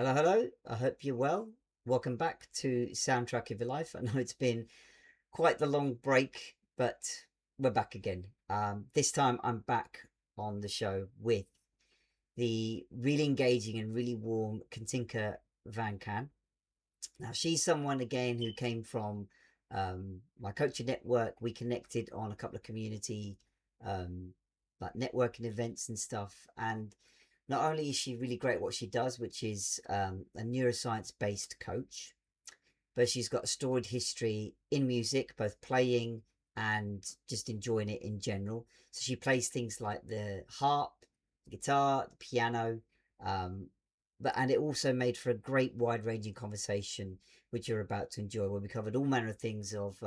Hello, hello. I hope you're well. Welcome back to Soundtrack of Your Life. I know it's been quite the long break, but we're back again. This time I'm back on the show with the really engaging and really warm Katinka van Kan. Now, she's someone again who came from my coaching network. We connected on a couple of community um, like networking events and stuff. And not only is she really great at what she does, which is a neuroscience based coach, but she's got a storied history in music, both playing and just enjoying it in general. So she plays things like the harp, the guitar, the piano, um, and it also made for a great wide ranging conversation, which you're about to enjoy, where we covered all manner of things of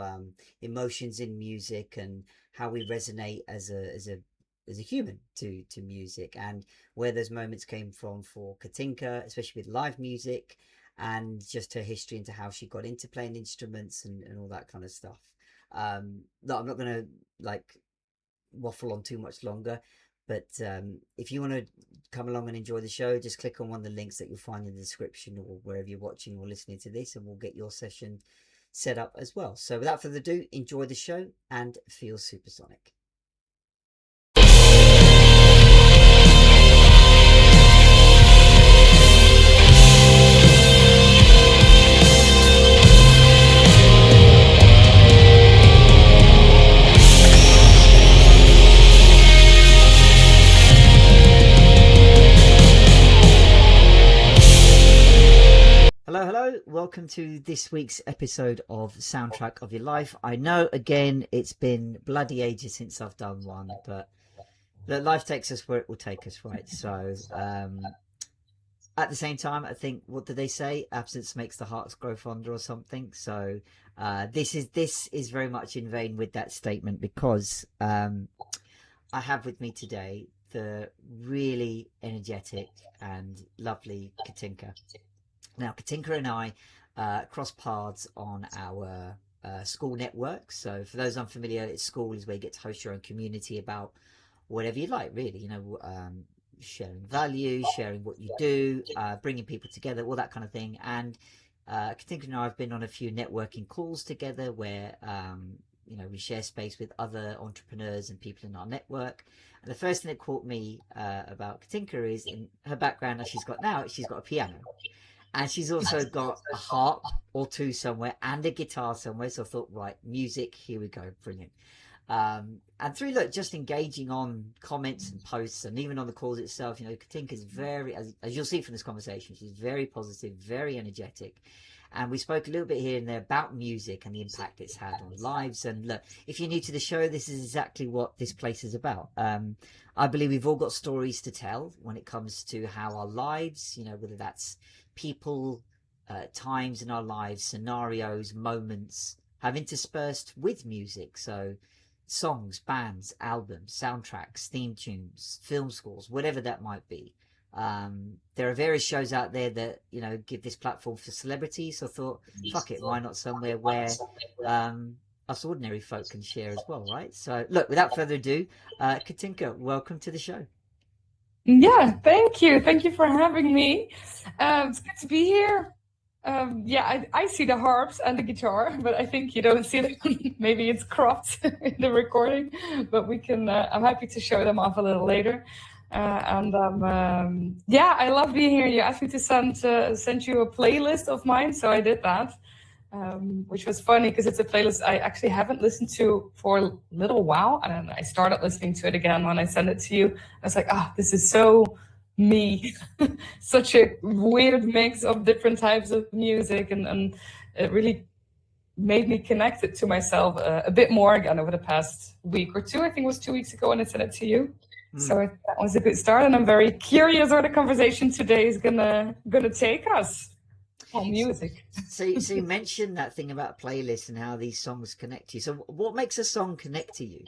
emotions in music and how we resonate as a human to music, and where those moments came from for Katinka, especially with live music, and just her history into how she got into playing instruments and all that kind of stuff. No, I'm not going to like waffle on too much longer, but if you want to come along and enjoy the show, just click on one of the links that you'll find in the description or wherever you're watching or listening to this, and we'll get your session set up as well. So without further ado, enjoy the show and feel supersonic. Hello, hello. Welcome to this week's episode of Soundtrack of Your Life. I know, again, it's been bloody ages since I've done one, but life takes us where it will take us, right? So, at the same time, I think, what do they say? Absence makes the hearts grow fonder or something. So, this is very much in vain with that statement, because I have with me today the really energetic and lovely Katinka. Now, Katinka and I cross paths on our school network. So for those unfamiliar, it's school is where you get to host your own community about whatever you like, really. Sharing values, sharing what you do, bringing people together, all that kind of thing. And Katinka and I have been on a few networking calls together where, we share space with other entrepreneurs and people in our network. And the first thing that caught me about Katinka is, in her background, as she's got a piano. And she's also got a harp or two somewhere and a guitar somewhere. So I thought, right, music, here we go, brilliant. And through just engaging on comments and posts, and even on the calls itself, Katinka is very, as you'll see from this conversation, she's very positive, very energetic. And we spoke a little bit here and there about music and the impact it's had on lives. And look, if you're new to the show, this is exactly what this place is about. I believe we've all got stories to tell when it comes to how our lives, whether that's people, times in our lives, scenarios, moments, have interspersed with music. So songs, bands, albums, soundtracks, theme tunes, film scores, whatever that might be. There are various shows out there that give this platform for celebrities. So I thought, fuck it, why not somewhere where us ordinary folk can share as well, right? So look, without further ado, Katinka, welcome to the show. Yeah, thank you. Thank you for having me. It's good to be here. I see the harps and the guitar, but I think you don't see them. Maybe it's cropped in the recording, but we can. I'm happy to show them off a little later. I love being here. You asked me to send you a playlist of mine, so I did that. Which was funny because it's a playlist I actually haven't listened to for a little while. And I started listening to it again when I sent it to you. I was like, this is so me. Such a weird mix of different types of music. And it really made me connect it to myself a bit more again over the past week or two. I think it was 2 weeks ago when I sent it to you. So that was a good start. And I'm very curious where the conversation today is gonna take us. On music. So you mentioned that thing about playlists and how these songs connect to you. So what makes a song connect to you?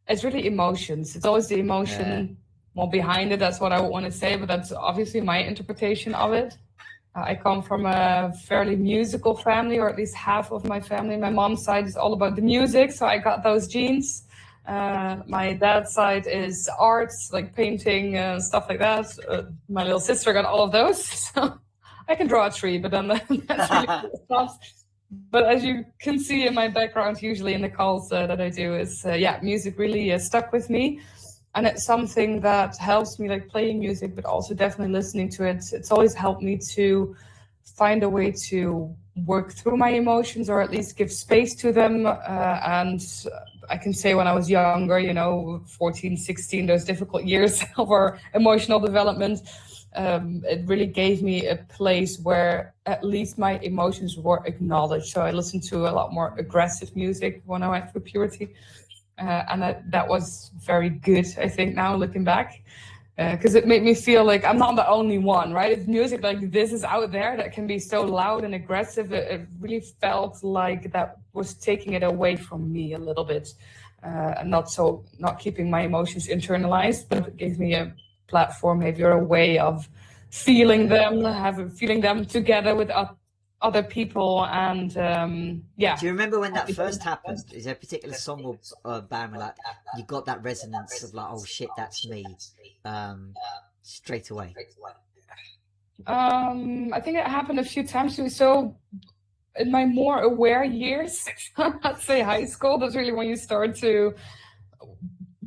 It's really emotions. It's always the emotion behind it. That's what I want to say, but that's obviously my interpretation of it. I come from a fairly musical family, or at least half of my family. My mom's side is all about the music, so I got those genes. My dad's side is arts, like painting, stuff like that. My little sister got all of those. So I can draw a tree, but then that's really cool stuff. But as you can see in my background, usually in the calls that I do, is music really stuck with me. And it's something that helps me, like playing music, but also definitely listening to it. It's always helped me to find a way to work through my emotions, or at least give space to them. And I can say when I was younger, 14, 16, those difficult years of our emotional development, it really gave me a place where at least my emotions were acknowledged. So I listened to a lot more aggressive music when I went through puberty. And that was very good, I think, now looking back, because it made me feel like I'm not the only one, right? If music like this is out there that can be so loud and aggressive, it really felt like that was taking it away from me a little bit, and not keeping my emotions internalized, but it gave me a platform, maybe, or a way of feeling them together with other people. And Do you remember when that first happened? Is there a particular song or band where like you got that resonance of like, oh shit, that's me, straight away? I think it happened a few times too. So in my more aware years, let's say high school, that's really when you start to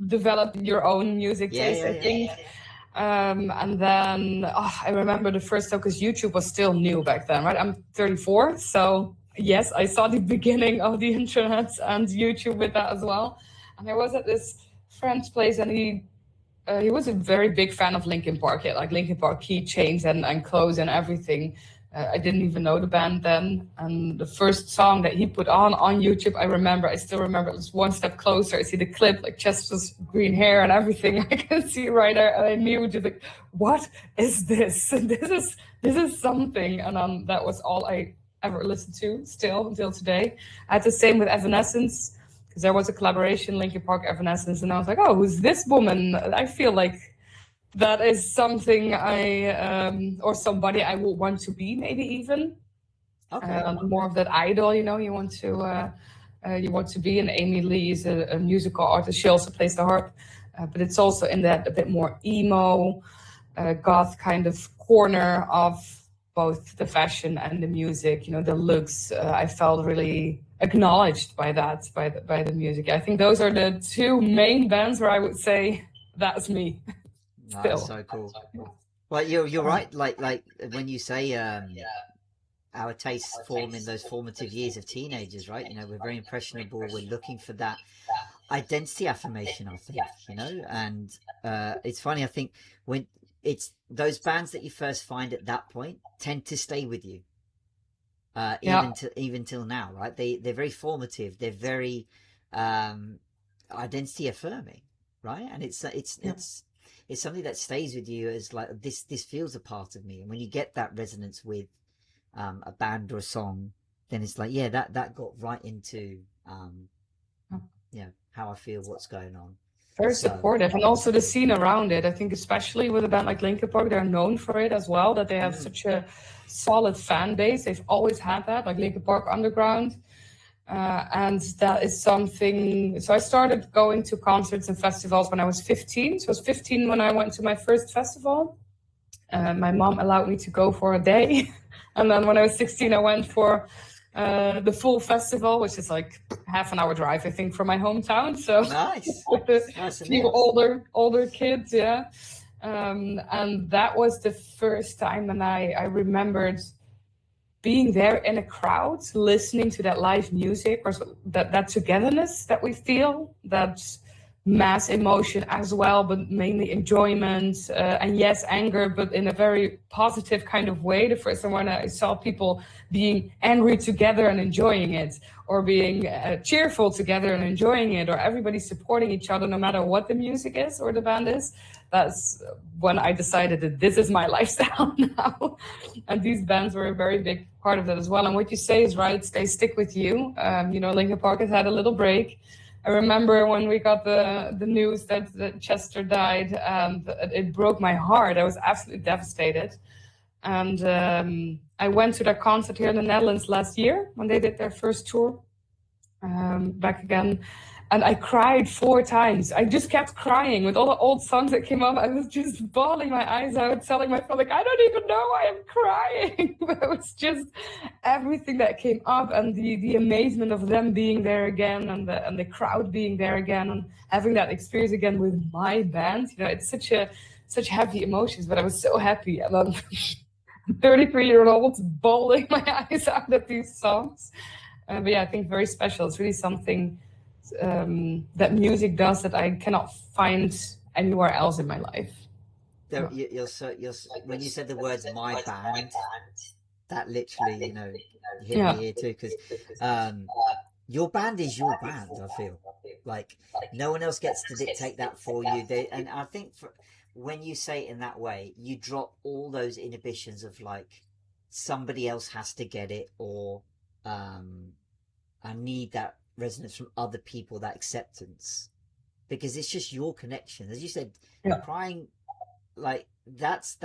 develop your own music taste, I think. And then I remember the first time, because YouTube was still new back then, right? I'm 34, so yes, I saw the beginning of the internet and YouTube with that as well. And I was at this friend's place, and he was a very big fan of Linkin Park. He had like Linkin Park keychains and clothes and everything. I didn't even know the band then. And the first song that he put on YouTube, I still remember, it was One Step Closer. I see the clip, like Chester's green hair and everything. I can see right there. And I knew, just like, what is this? This is something. And that was all I ever listened to still until today. I had the same with Evanescence, because there was a collaboration, Linkin Park, Evanescence. And I was like, oh, who's this woman? I feel like that is something or somebody I would want to be, maybe even. Okay. More of that idol, you want to be. And Amy Lee is a musical artist. She also plays the harp, but it's also in that a bit more emo, goth kind of corner of both the fashion and the music. The looks. I felt really acknowledged by that, by the music. I think those are the two main bands where I would say that's me. That's so cool. Well, you're right. Like when you say our tastes form in those formative years of teenagers, right? We're very impressionable. We're looking for that identity affirmation, I think. And it's funny. I think when it's those bands that you first find at that point tend to stay with you, even till now, right? They're very formative. They're very identity affirming, right? And it's something that stays with you as like, this feels a part of me. And when you get that resonance with a band or a song, then it's like, that got right into how I feel, what's going on. Very supportive. And also the scene around it. I think especially with a band like Linkin Park, they're known for it as well, that they have such a solid fan base. They've always had that, like Linkin Park Underground. And that is something. So I started going to concerts and festivals when I was 15. So I was 15 when I went to my first festival. My mom allowed me to go for a day. And then when I was 16, I went for the full festival, which is like half an hour drive, I think, from my hometown. So nice. With a few older kids, yeah. And that was the first time, and I remembered being there in a crowd, listening to that live music, or that togetherness that we feel, that mass emotion as well, but mainly enjoyment, and yes, anger, but in a very positive kind of way. The first time when I saw people being angry together and enjoying it, or being cheerful together and enjoying it, or everybody supporting each other no matter what the music is or the band is, that's when I decided that this is my lifestyle now. And these bands were a very big part of that as well. And what you say is right, they stick with you. Linkin Park has had a little break. I remember when we got the news that Chester died, and it broke my heart. I was absolutely devastated. And I went to their concert here in the Netherlands last year when they did their first tour back again. And I cried 4 times. I just kept crying with all the old songs that came up. I was just bawling my eyes out, telling my friend, like, I don't even know why I'm crying. But it was just everything that came up, and the amazement of them being there again, and the crowd being there again, and having that experience again with my band. You know, it's such heavy emotions, but I was so happy. And then 33-year-old bawling my eyes out at these songs. But yeah, I think very special. It's really something that music does that I cannot find anywhere else in my life. There, when you said the words "my band," that literally, hit me here too, because your band is your band. I feel like no one else gets to dictate that for you. And I think when you say it in that way, you drop all those inhibitions of like somebody else has to get it, or I need that resonance from other people, that acceptance, because it's just your connection. As you said, crying, like that's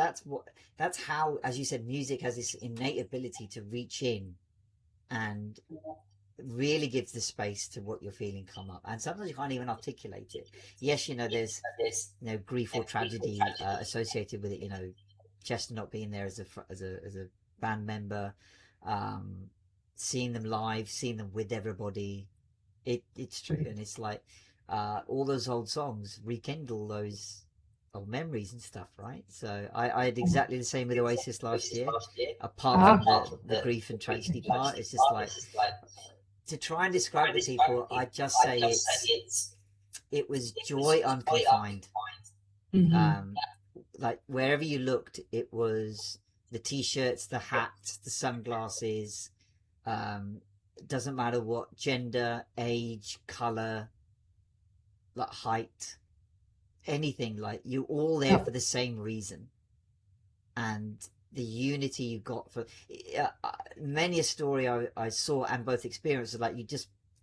how, as you said, music has this innate ability to reach in and really gives the space to what you're feeling come up. And sometimes you can't even articulate it. Yes, there's grief or tragedy associated with it. Chester not being there as a band member, seeing them live, seeing them with everybody. It's true, and it's like all those old songs rekindle those old memories and stuff, right? So I had exactly the same with Oasis last year. Apart from the grief and tragedy part, it's just like, to try and describe to people, I'd just say it was joy unconfined. Like wherever you looked, it was the t-shirts, the hats, the sunglasses. Doesn't matter what gender, age, color, like height, anything. Like you're all there for the same reason, and the unity you got for many a story I saw and both experienced. Like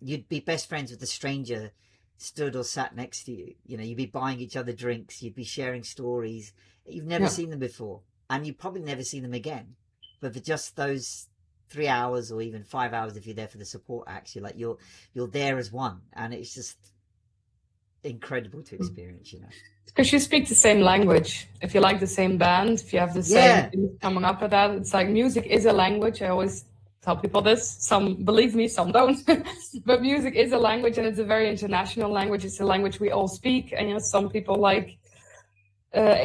you'd be best friends with a stranger stood or sat next to you. You'd be buying each other drinks. You'd be sharing stories. You've never seen them before, and you probably never see them again. But for just those 3 hours or even 5 hours, if you're there for the support acts, you're there as one, and it's just incredible to experience. Because you speak the same language. If you like the same band, if you have the same things coming up with that, it's like music is a language. I always tell people this. Some believe me, some don't. But music is a language, and it's a very international language. It's a language we all speak. And some people like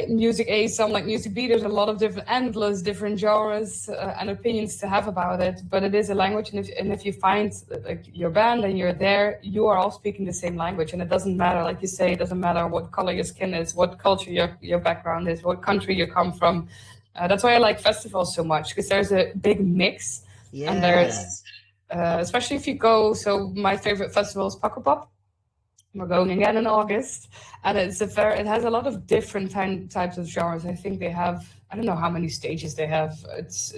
music A, some like music B. There's a lot of endless different genres and opinions to have about it, but it is a language. And if you find like your band and you're there, you are all speaking the same language. And it doesn't matter, like you say, it doesn't matter what color your skin is, what culture your background is, what country you come from. That's why I like festivals so much, because there's a big mix. And there's especially if you go. So my favorite festival is Pukkelpop. We're going again in August, and it has a lot of different types of genres. I think they have, I don't know how many stages they have. It's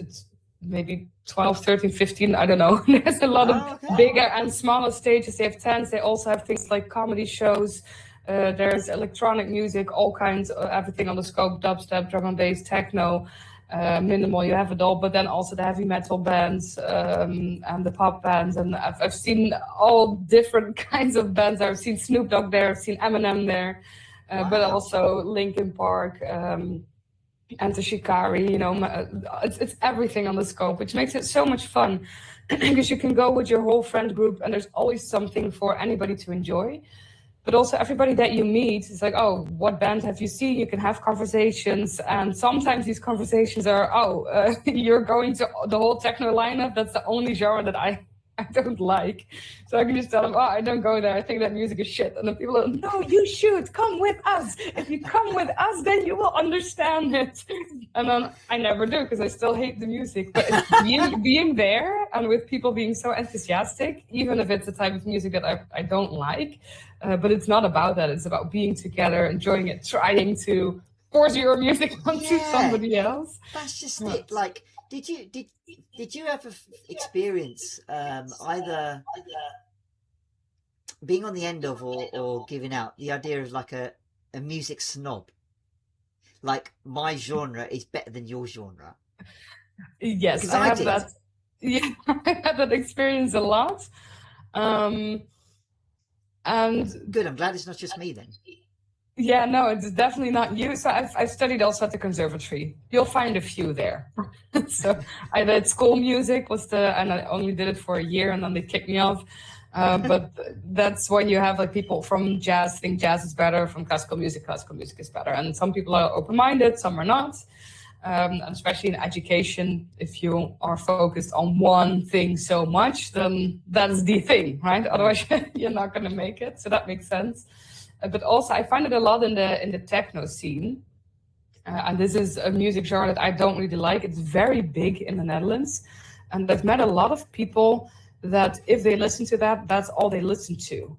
maybe 12, 13, 15, I don't know. There's a lot of bigger and smaller stages. They have tents. They also have things like comedy shows. There's electronic music, all kinds of everything on the scope: dubstep, drum and bass, techno. Minimal, you have it all, but then also the heavy metal bands and the pop bands, and I've seen all different kinds of bands. I've seen Snoop Dogg there, I've seen Eminem there, but also Linkin Park, Enter Shikari. It's everything on the scope, which makes it so much fun because you can go with your whole friend group, and there's always something for anybody to enjoy. But also everybody that you meet is like, oh, what band have you seen? You can have conversations. And sometimes these conversations are, you're going to the whole techno lineup. That's the only genre that I don't like. So I can just tell them, I don't go there. I think that music is shit. And then people are, no, you should come with us. If you come with us, then you will understand it. And then I never do, because I still hate the music. But it's being there and with people being so enthusiastic, even if it's a type of music that I don't like. But it's not about that. It's about being together, enjoying it, trying to force your music onto somebody else. That's just it. Like, did you ever experience either being on the end of or giving out the idea of like a music snob? Like, my genre is better than your genre. Yes, I have that. Yeah, I had that experience a lot. And Good. I'm glad it's not just me then. yeah, no, it's definitely not you. So I've studied also at the conservatory. You'll find a few there. So I did school music and I only did it for a year and then they kicked me off. But that's when you have like people from jazz think jazz is better, from classical music is better. And some people are open-minded, some are not. And especially in education, if you are focused on one thing so much, then that is the thing, right? Otherwise, you're not going to make it. So that makes sense. But also, I find it a lot in the techno scene, and this is a music genre that I don't really like. It's very big in the Netherlands, and I've met a lot of people that if they listen to that, that's all they listen to.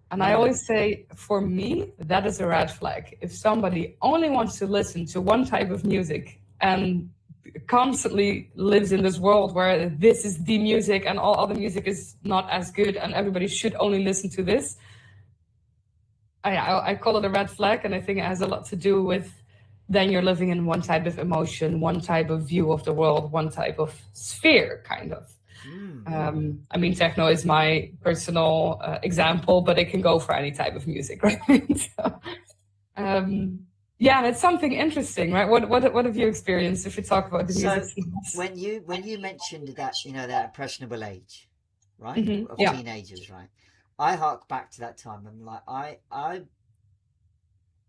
And I always say, for me, that is a red flag. If somebody only wants to listen to one type of music and constantly lives in this world where this is the music and all other music is not as good and everybody should only listen to this, I call it a red flag. And I think it has a lot to do with then you're living in one type of emotion, one type of view of the world, one type of sphere, kind of. I mean, techno is my personal example, but it can go for any type of music, right? So, yeah, and it's something interesting, right? What have you experienced if you talk about the music? When you mentioned that, that impressionable age, right, of Yeah. teenagers, right? I hark back to that time. I'm like, I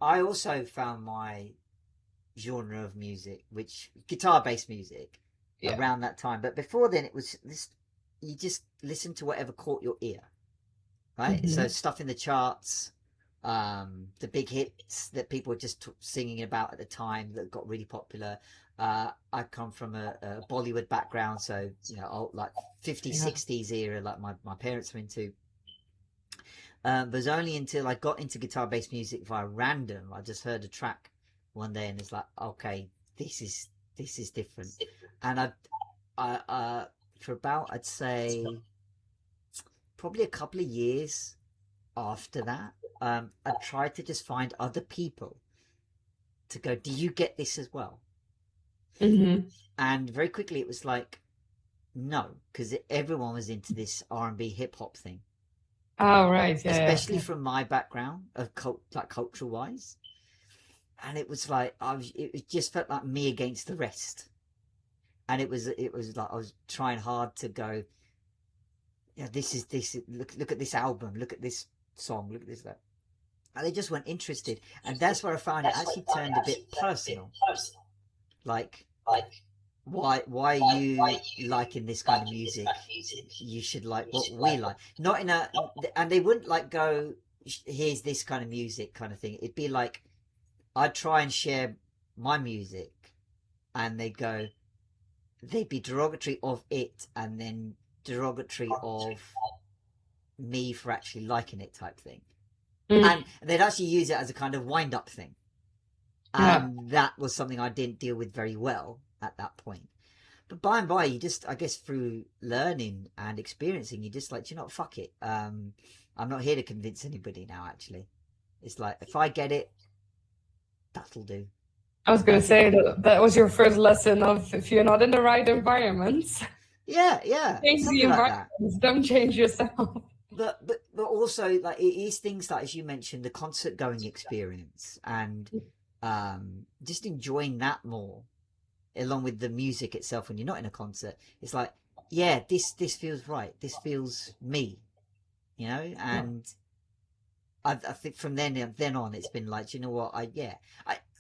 also found my genre of music, which guitar-based music, around that time. But before then, it was this. You just listen to whatever caught your ear, right? So stuff in the charts, the big hits that people were just singing about at the time that got really popular. I come from a Bollywood background, so old, like 50s, 60s era, like my parents were into. But it was only until I got into guitar-based music via random. I just heard a track one day, and it's like, okay, this is different. And I for about, I'd say, probably a couple of years after that, I tried to just find other people to go, do you get this as well? And very quickly it was like, no, because everyone was into this R&B hip hop thing. Oh, right. Yeah, especially from my background of cultural wise. And it was like, it just felt like me against the rest. And it was like I was trying hard to go, look at this album, look at this song, look at this, that. And they just weren't interested. And that's where I found it actually turned a bit personal. Like, why are you liking this kind of music? You should like what we like. Not in a, and they wouldn't like go, here's this kind of music kind of thing. It'd be like, I'd try and share my music, and they'd be derogatory of it, and then derogatory of me for actually liking it type thing. And they'd actually use it as a kind of wind-up thing. And that was something I didn't deal with very well at that point. But by and by, you just, I guess, through learning and experiencing, you just like, do you know what, fuck it. I'm not here to convince anybody now, actually. It's like, if I get it, that'll do. I was going to say that was your first lesson of if you're not in the right environment. Yeah. Change the environment. Like don't change yourself. But also, like, it is things like, as you mentioned, the concert going experience and just enjoying that more, along with the music itself. When you're not in a concert, it's like, yeah, this feels right. This feels me, And I think from then on, it's been like, you know what? I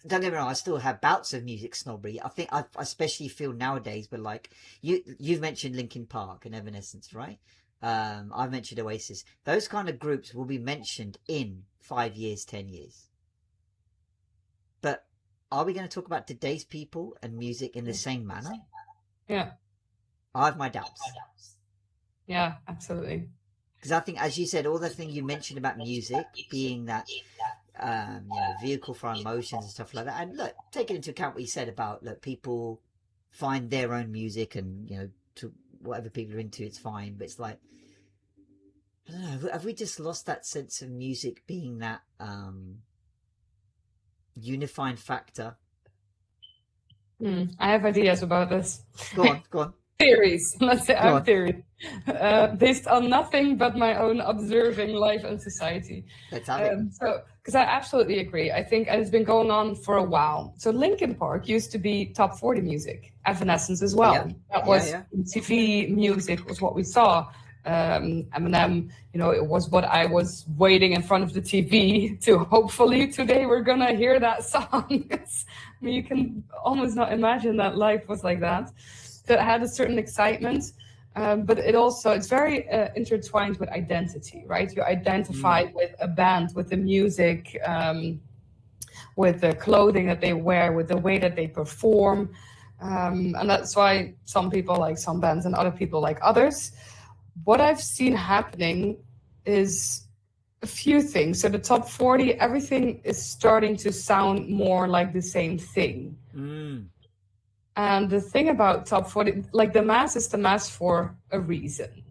don't get me wrong. I still have bouts of music snobbery. I think I especially feel nowadays, but like you've mentioned Linkin Park and Evanescence, right? I've mentioned Oasis. Those kind of groups will be mentioned in 5 years, 10 years. But are we going to talk about today's people and music in the same manner? Yeah. I have my doubts. Yeah, absolutely. Because I think, as you said, all the thing you mentioned about music being that vehicle for emotions and stuff like that. And look, taking into account what you said about people find their own music and, to whatever people are into, it's fine. But it's like, I don't know, have we just lost that sense of music being that unifying factor? I have ideas about this. Go on. theories. Let's say I Go have on. theories based on nothing but my own observing life and society. Let's have it. So, because I absolutely agree. I think, and it's been going on for a while. So Linkin Park used to be top 40 music, Evanescence as well. Yeah. That Yeah, was yeah. TV music, was what we saw. Eminem, it was what I was waiting in front of the TV to hopefully today we're gonna hear that song. You can almost not imagine that life was like that. So it had a certain excitement. But it's very intertwined with identity, right? You identify with a band, with the music, with the clothing that they wear, with the way that they perform. And that's why some people like some bands and other people like others. What I've seen happening is a few things. So the top 40, everything is starting to sound more like the same thing. And the thing about top 40, like the mass is the mass for a reason.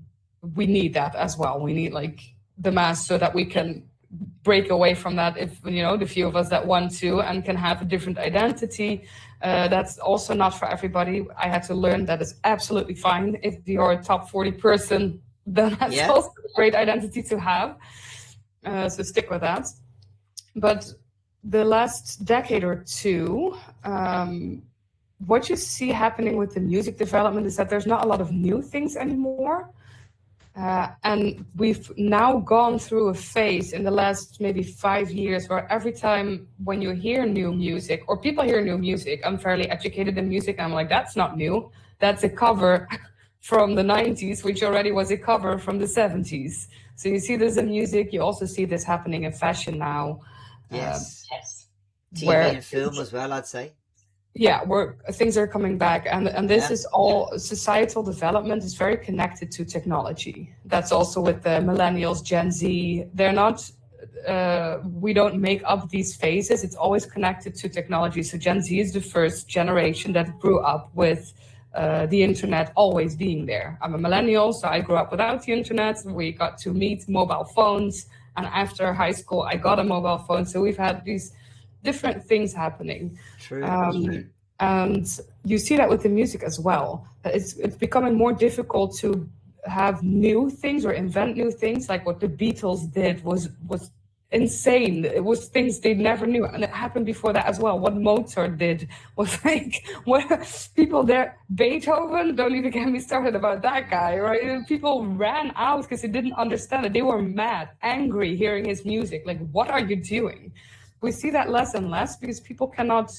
We need that as well. We need like the mass so that we can break away from that if, the few of us that want to and can have a different identity. That's also not for everybody. I had to learn that it's absolutely fine. If you're a top 40 person, then that's also a great identity to have. So stick with that. But the last decade or two, what you see happening with the music development is that there's not a lot of new things anymore. And we've now gone through a phase in the last maybe 5 years where every time when you hear new music or people hear new music, I'm fairly educated in music. And I'm like, that's not new. That's a cover from the 90s, which already was a cover from the 70s. So you see this in music. You also see this happening in fashion now. Yes. TV and film as well, I'd say. Yeah, things are coming back, and this is all societal development is very connected to technology. That's also with the millennials, Gen Z. They're not. We don't make up these phases. It's always connected to technology. So Gen Z is the first generation that grew up with the internet always being there. I'm a millennial, so I grew up without the internet. We got to meet mobile phones, and after high school, I got a mobile phone. So we've had these different things happening. True. And you see that with the music as well. It's becoming more difficult to have new things or invent new things. Like what the Beatles did was insane. It was things they never knew, and it happened before that as well. What Mozart did was like, what people there, Beethoven, don't even get me started about that guy, right? People ran out because they didn't understand it. They were mad, angry hearing his music. Like, what are you doing? We see that less and less because people cannot,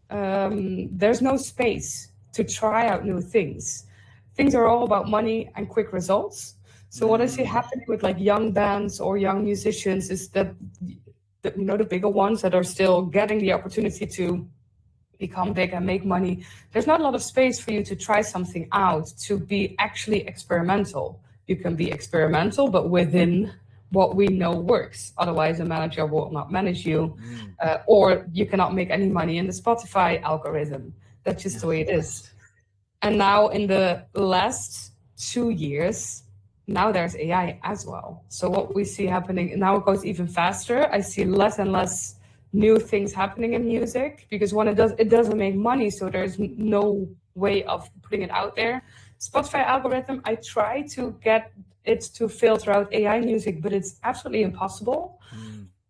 there's no space to try out new things. Things are all about money and quick results. So what I see happening with like young bands or young musicians is that, the bigger ones that are still getting the opportunity to become big and make money, there's not a lot of space for you to try something out, to be actually experimental. You can be experimental, but within what we know works. Otherwise, a manager will not manage you, or you cannot make any money in the Spotify algorithm. That's just the way it is. And now in the last 2 years, now there's AI as well. So what we see happening, now it goes even faster. I see less and less new things happening in music because when it doesn't make money, so there's no way of putting it out there. Spotify algorithm, I try to get it to filter out AI music, but it's absolutely impossible.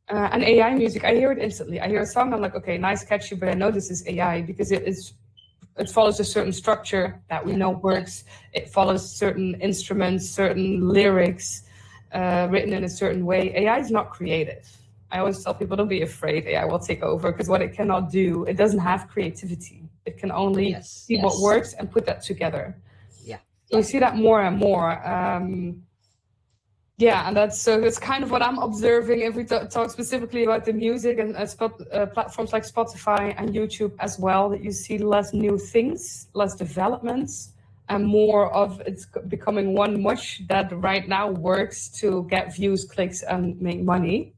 And AI music, I hear it instantly. I hear a song, I'm like, okay, nice, catchy, but I know this is AI because it follows a certain structure that we know works. It follows certain instruments, certain lyrics, written in a certain way. AI is not creative. I always tell people, don't be afraid AI will take over, because what it cannot do, it doesn't have creativity. It can only see what works and put that together. We see that more and more. And that's kind of what I'm observing if we talk specifically about the music and platforms like Spotify and YouTube as well, that you see less new things, less developments, and more of it's becoming one mush that right now works to get views, clicks, and make money.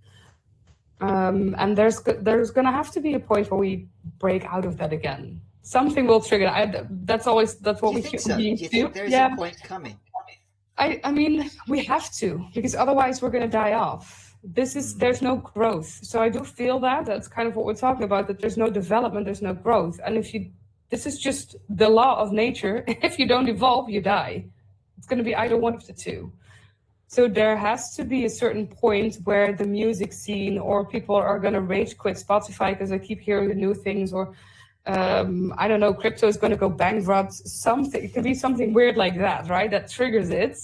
And there's going to have to be a point where we break out of that again. Something will trigger. That's what we think so? Do you think there is a point coming? I mean, we have to, because otherwise we're going to die off. There's no growth. So I do feel that's kind of what we're talking about, that there's no development, there's no growth. And if you this is just the law of nature. If you don't evolve, you die. It's going to be either one of the two. So there has to be a certain point where the music scene or people are going to rage quit Spotify because I keep hearing the new things, or I don't know, crypto is going to go bankrupt. Something, it could be something weird like that, right? That triggers it.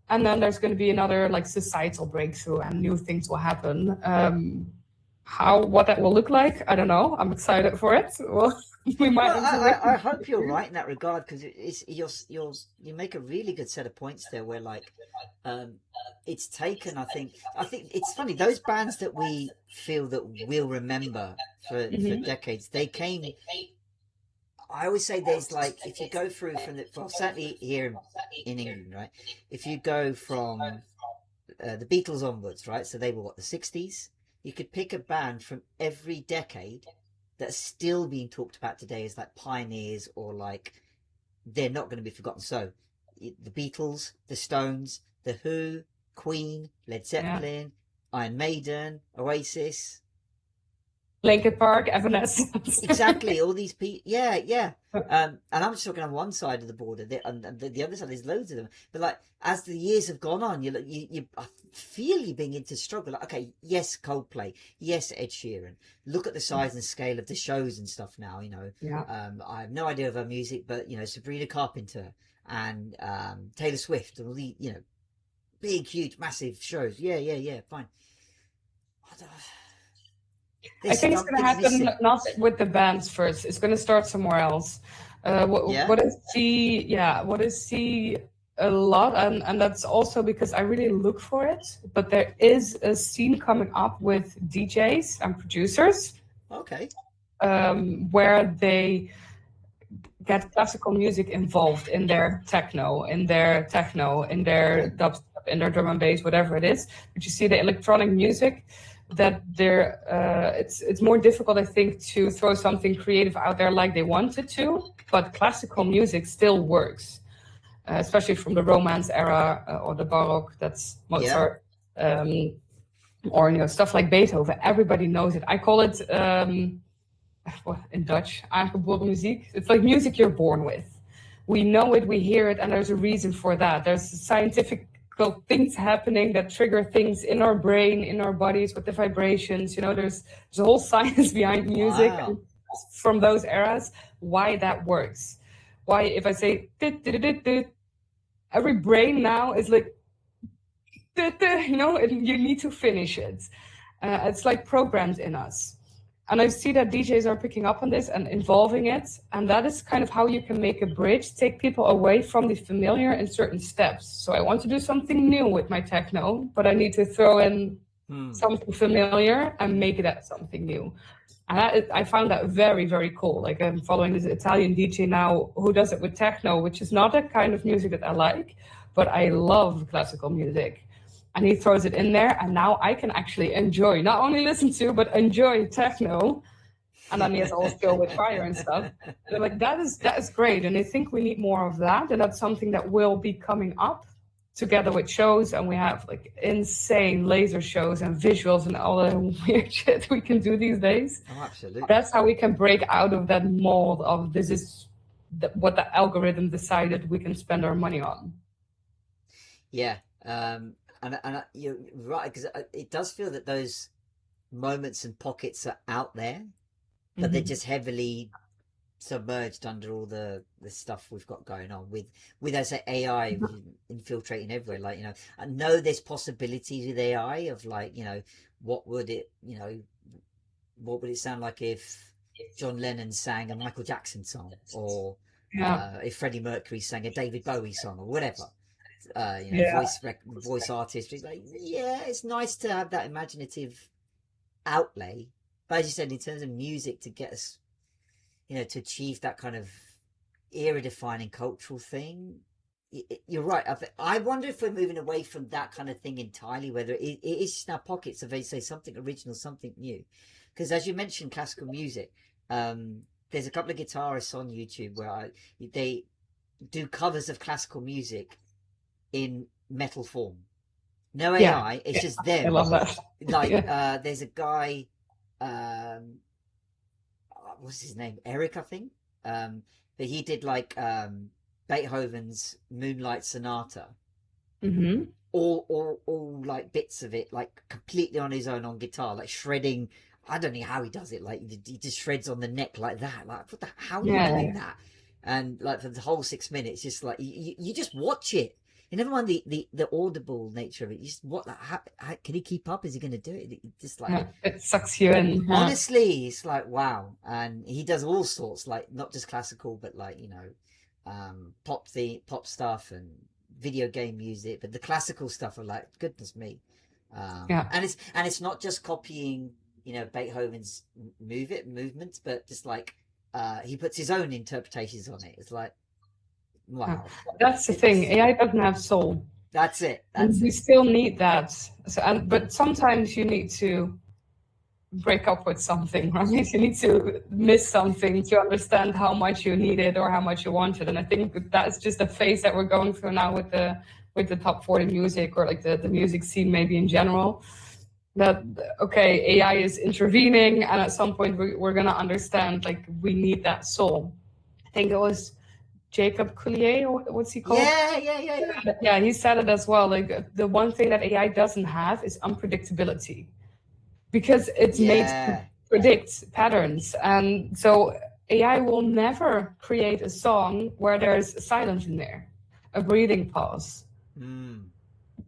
And then there's going to be another like societal breakthrough and new things will happen. What that will look like, I don't know. I'm excited for it. Well, we might. Well, I hope you're right in that regard, because you make a really good set of points there. Where like, it's taken. I think it's funny, those bands that we feel that we'll remember for decades. They came. I always say there's like, if you go through from certainly here in England, right? If you go from the Beatles onwards, right? So they were what, the 60s? You could pick a band from every decade that's still being talked about today as like pioneers, or like they're not going to be forgotten. So the Beatles, the Stones, the Who, Queen, Led Zeppelin, Iron Maiden, Oasis, Linkin Park, Evanescence. Exactly, all these people. Yeah. And I'm just talking on one side of the border, and the other side, there's loads of them. But like, as the years have gone on, I feel you beginning to struggle. Like, okay, yes, Coldplay, yes, Ed Sheeran. Look at the size and scale of the shows and stuff now. I have no idea of her music, but Sabrina Carpenter and Taylor Swift, and all the big, huge, massive shows. Yeah, fine. I think it's going to happen not with the bands first. It's going to start somewhere else. What I see a lot, and that's also because I really look for it. But there is a scene coming up with DJs and producers. Okay. Where they get classical music involved in their techno, in their dubstep, in their drum and bass, whatever it is. But you see the electronic music, that it's more difficult, I think, to throw something creative out there like they wanted to, but classical music still works, especially from the Romance era or the Baroque. That's Mozart, or stuff like Beethoven. Everybody knows it. I call it in Dutch, aangeboren muziek. It's like music you're born with. We know it, we hear it, and there's a reason for that. There's scientific things happening that trigger things in our brain, in our bodies, with the vibrations. There's a whole science behind music. Wow. From those eras, why that works. Why, if I say every brain now is like, and you need to finish it. It's like programmed in us. And I see that DJs are picking up on this and involving it. And that is kind of how you can make a bridge, take people away from the familiar in certain steps. So I want to do something new with my techno, but I need to throw in something familiar and make that something new. And I found that very, very cool. Like, I'm following this Italian DJ now who does it with techno, which is not a kind of music that I like, but I love classical music. And he throws it in there, and now I can actually enjoy, not only listen to, but enjoy techno. And then he has all skill with fire and stuff. They're like, that is great. And I think we need more of that. And that's something that will be coming up together with shows. And we have like insane laser shows and visuals and all the weird shit we can do these days. Oh, absolutely. That's how we can break out of that mold of this is what the algorithm decided we can spend our money on. Yeah. And you're right, because it does feel that those moments and pockets are out there, but they're just heavily submerged under all the stuff we've got going on with as AI infiltrating everywhere. Like, I know there's possibilities with AI of like, what would it sound like if John Lennon sang a Michael Jackson song, or if Freddie Mercury sang a David Bowie song, or whatever. Voice artist. It's like, it's nice to have that imaginative outlay, but as you said, in terms of music, to get us, to achieve that kind of era-defining cultural thing, you're right. I wonder if we're moving away from that kind of thing entirely, whether it is just now pockets of, say, something original, something new. Because as you mentioned, classical music, there's a couple of guitarists on YouTube where they do covers of classical music in metal form. No AI, it's just them. I love that. Like, there's a guy, what's his name? Eric, I think. but he did like Beethoven's Moonlight Sonata, Mm-hmm. all like bits of it, like completely on his own on guitar, like shredding. I don't know how he does it. Like he just shreds on the neck like that. Like how are you doing that? And like for the whole 6 minutes, just like you just watch it. You never mind the audible nature of it. You just what? How can he keep up? Is he going to do it? Just like it sucks you in. Honestly, it's like wow. And he does all sorts, like not just classical, but like pop stuff and video game music. But the classical stuff are like goodness me. And it's not just copying Beethoven's movements, but just like he puts his own interpretations on it. It's like wow. That's the thing. AI doesn't have soul. That's it. You still need that. But sometimes you need to break up with something, right? You need to miss something to understand how much you need it or how much you want it. And I think that's just a phase that we're going through now with the top 40 music, or like the music scene maybe in general. That okay, AI is intervening, and at some point we're gonna understand like we need that soul. I think it was Jacob Collier, or what's he called? Yeah, he said it as well. Like the one thing that AI doesn't have is unpredictability, because it's made to predict patterns. And so AI will never create a song where there's silence in there, a breathing pause.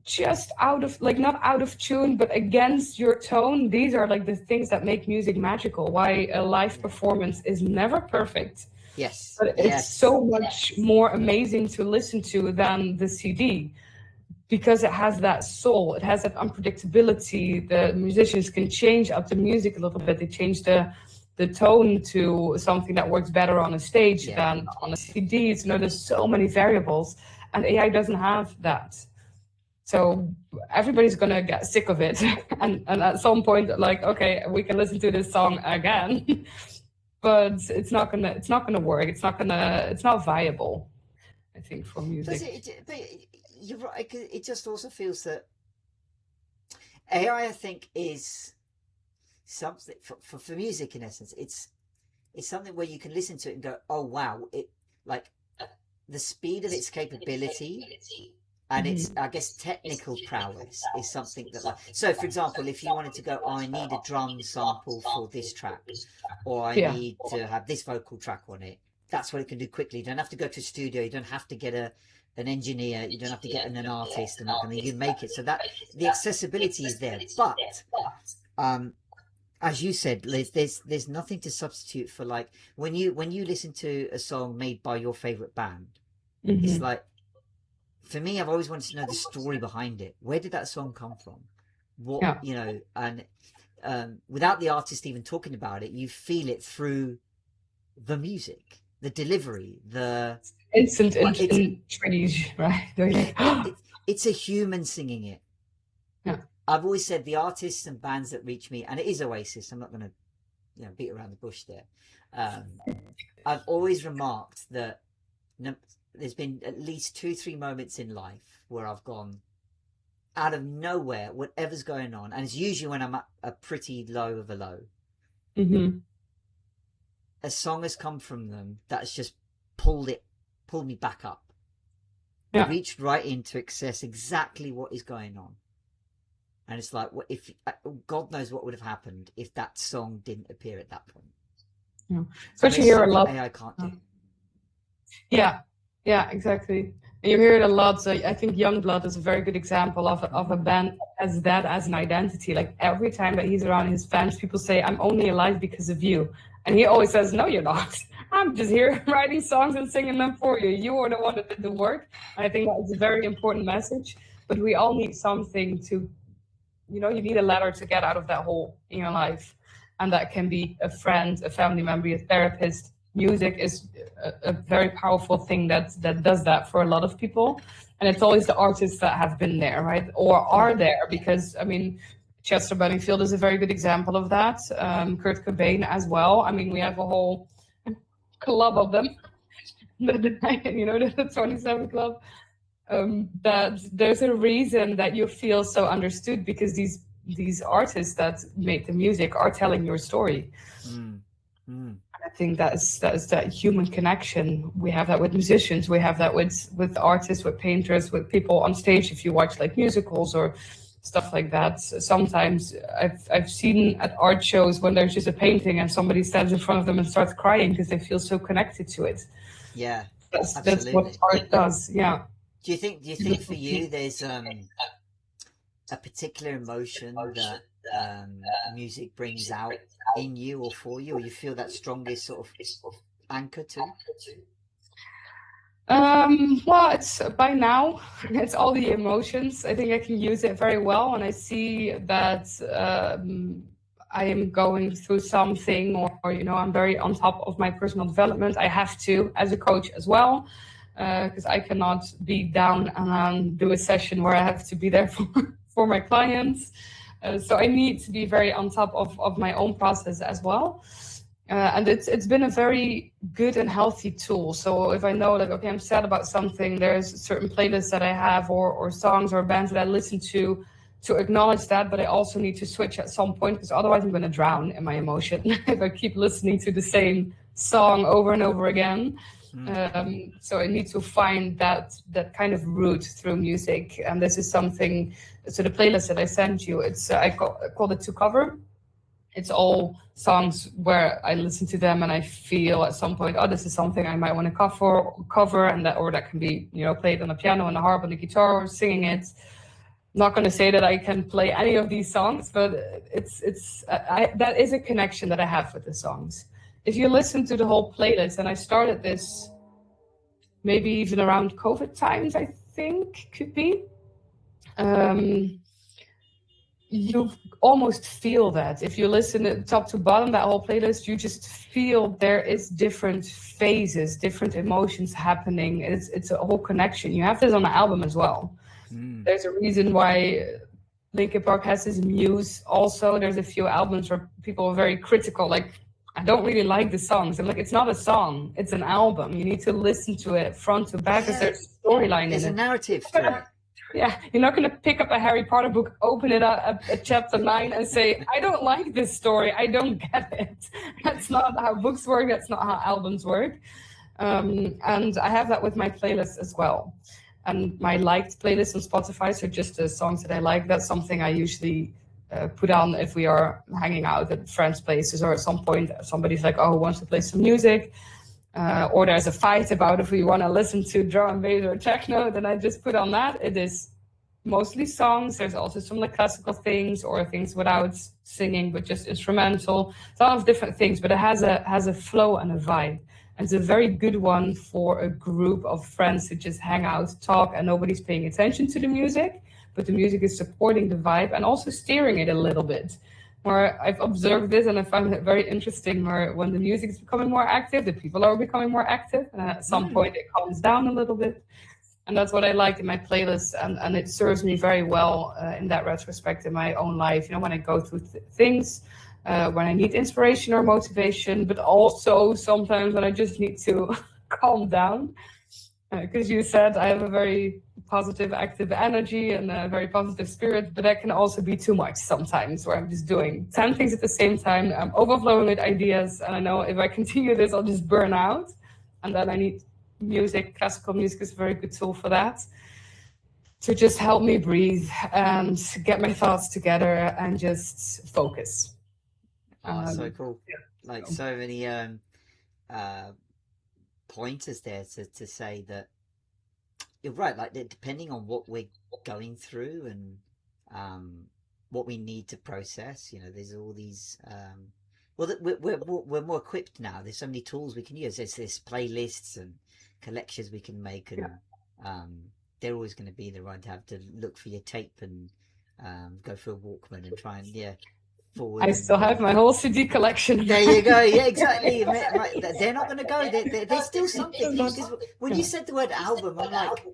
Just out of, like, not out of tune, but against your tone. These are like the things that make music magical. Why a live performance is never perfect. Yes. But it's so much more amazing to listen to than the CD, because it has that soul, it has that unpredictability. The musicians can change up the music a little bit. They change the tone to something that works better on a stage than on a CD. There's so many variables, and AI doesn't have that. So everybody's gonna get sick of it, and at some point, like, okay, we can listen to this song again, but it's not gonna work. It's not viable, I think, for music. But you're right. It just also feels that AI, I think, is something for music. In essence, it's something where you can listen to it and go, "Oh wow!" It like the speed of its capability and its, I guess, technical prowess is something that, like, so for example, if you wanted to go, oh, I need a drum sample for this track, or I need to have this vocal track on it, that's what it can do quickly. You don't have to go to a studio. You don't have to get an engineer. You don't have to get an artist, and you can make it. So that the accessibility is there. But as you said, Liz, there's nothing to substitute for, like, when you listen to a song made by your favorite band. It's like, for me, I've always wanted to know the story behind it. Where did that song come from? What and without the artist even talking about it, you feel it through the music, the delivery, the instant intrigue, right? It's a human singing it. Yeah. I've always said the artists and bands that reach me, and it is Oasis. I'm not going to, beat around the bush there. I've always remarked that there's been at least 2-3 moments in life where I've gone out of nowhere, whatever's going on, and it's usually when I'm at a pretty low of a low. A song has come from them that's just pulled me back up. Reached right in to access exactly what is going on. And it's like, if God knows what would have happened if that song didn't appear at that point. So you hear a lot. AI can't do. Yeah, exactly. And you hear it a lot. So I think Youngblood is a very good example of a band that has that as an identity. Like, every time that he's around his fans, people say, "I'm only alive because of you," and he always says, "No, you're not. I'm just here writing songs and singing them for you. You are the one that did the work." And I think that is a very important message. But we all need something to, you need a ladder to get out of that hole in your life. And that can be a friend, a family member, a therapist. Music is a very powerful thing that does that for a lot of people. And it's always the artists that have been there, right? Or are there, because, Chester Benningfield is a very good example of that. Kurt Cobain as well. We have a whole club of them, the 27 Club. That there's a reason that you feel so understood, because these artists that make the music are telling your story. I think that is that human connection. We have that with musicians. We have that with artists, with painters, with people on stage. If you watch like musicals or stuff like that, sometimes I've seen at art shows when there's just a painting and somebody stands in front of them and starts crying because they feel so connected to it. Yeah, That's what absolutely. art does. Yeah. Do you think for you there's a particular emotion that music brings out in you or for you, or you feel that strongest sort of anchor to? Well, it's by now, it's all the emotions. I think I can use it very well, and I see that I am going through something, or I'm very on top of my personal development. I have to, as a coach as well, because I cannot be down and do a session where I have to be there for my clients. So I need to be very on top of my own process as well. And it's been a very good and healthy tool. So if I know, like, okay, I'm sad about something, there's certain playlists that I have, or songs or bands that I listen to acknowledge that. But I also need to switch at some point, because otherwise I'm going to drown in my emotion if I keep listening to the same song over and over again. So I need to find that kind of route through music. And this is something. So the playlist that I sent you, it's I called it To Cover. It's all songs where I listen to them and I feel at some point, oh, this is something I might want to cover, and that can be, played on the piano and the harp and the guitar, or singing it. Not going to say that I can play any of these songs, but that is a connection that I have with the songs. If you listen to the whole playlist, and I started this maybe even around COVID times, I think could be. You almost feel that if you listen top to bottom, that whole playlist, you just feel there is different phases, different emotions happening. It's a whole connection. You have this on the album as well. There's a reason why Linkin Park has his muse also. There's a few albums where people are very critical, like, I don't really like the songs. I'm like, it's not a song, it's an album. You need to listen to it front to back, because there's a storyline There's in a it. narrative to it. Yeah, you're not going to pick up a Harry Potter book, open it up at chapter 9 and say, I don't like this story, I don't get it. That's not how books work, that's not how albums work. And I have that with my playlist as well. And my liked playlist on Spotify, so just the songs that I like, that's something I usually put on if we are hanging out at friends' places, or at some point somebody's like, oh, who wants to play some music? Or there's a fight about if we want to listen to drum and bass or techno, then I just put on that. It is mostly songs. There's also some like classical things, or things without singing but just instrumental. It's a lot of different things, but it has a flow and a vibe. And it's a very good one for a group of friends who just hang out, talk, and nobody's paying attention to the music, but the music is supporting the vibe and also steering it a little bit. Where I've observed this, and I find it very interesting, where when the music is becoming more active, the people are becoming more active, and at some point it calms down a little bit. And that's what I like in my playlist, and it serves me very well in that retrospect in my own life. When I go through things, when I need inspiration or motivation, but also sometimes when I just need to calm down. Because you said I have a very positive, active energy and a very positive spirit, but that can also be too much sometimes, where I'm just doing 10 things at the same time. I'm overflowing with ideas, and I know if I continue this, I'll just burn out. And then I need music. Classical music is a very good tool for that, to just help me breathe and get my thoughts together and just focus. So cool. Like, so many pointers there to say that you're right, like, depending on what we're going through and what we need to process, there's all these well, we're more equipped now. There's so many tools we can use. There's playlists and collections we can make, and they're always going to be there, right? To have to look for your tape and go for a Walkman and try and forward. I still have my whole CD collection. There you go. Yeah, exactly. They're not going to go. There's still something. Because when you said the word album, I'm like,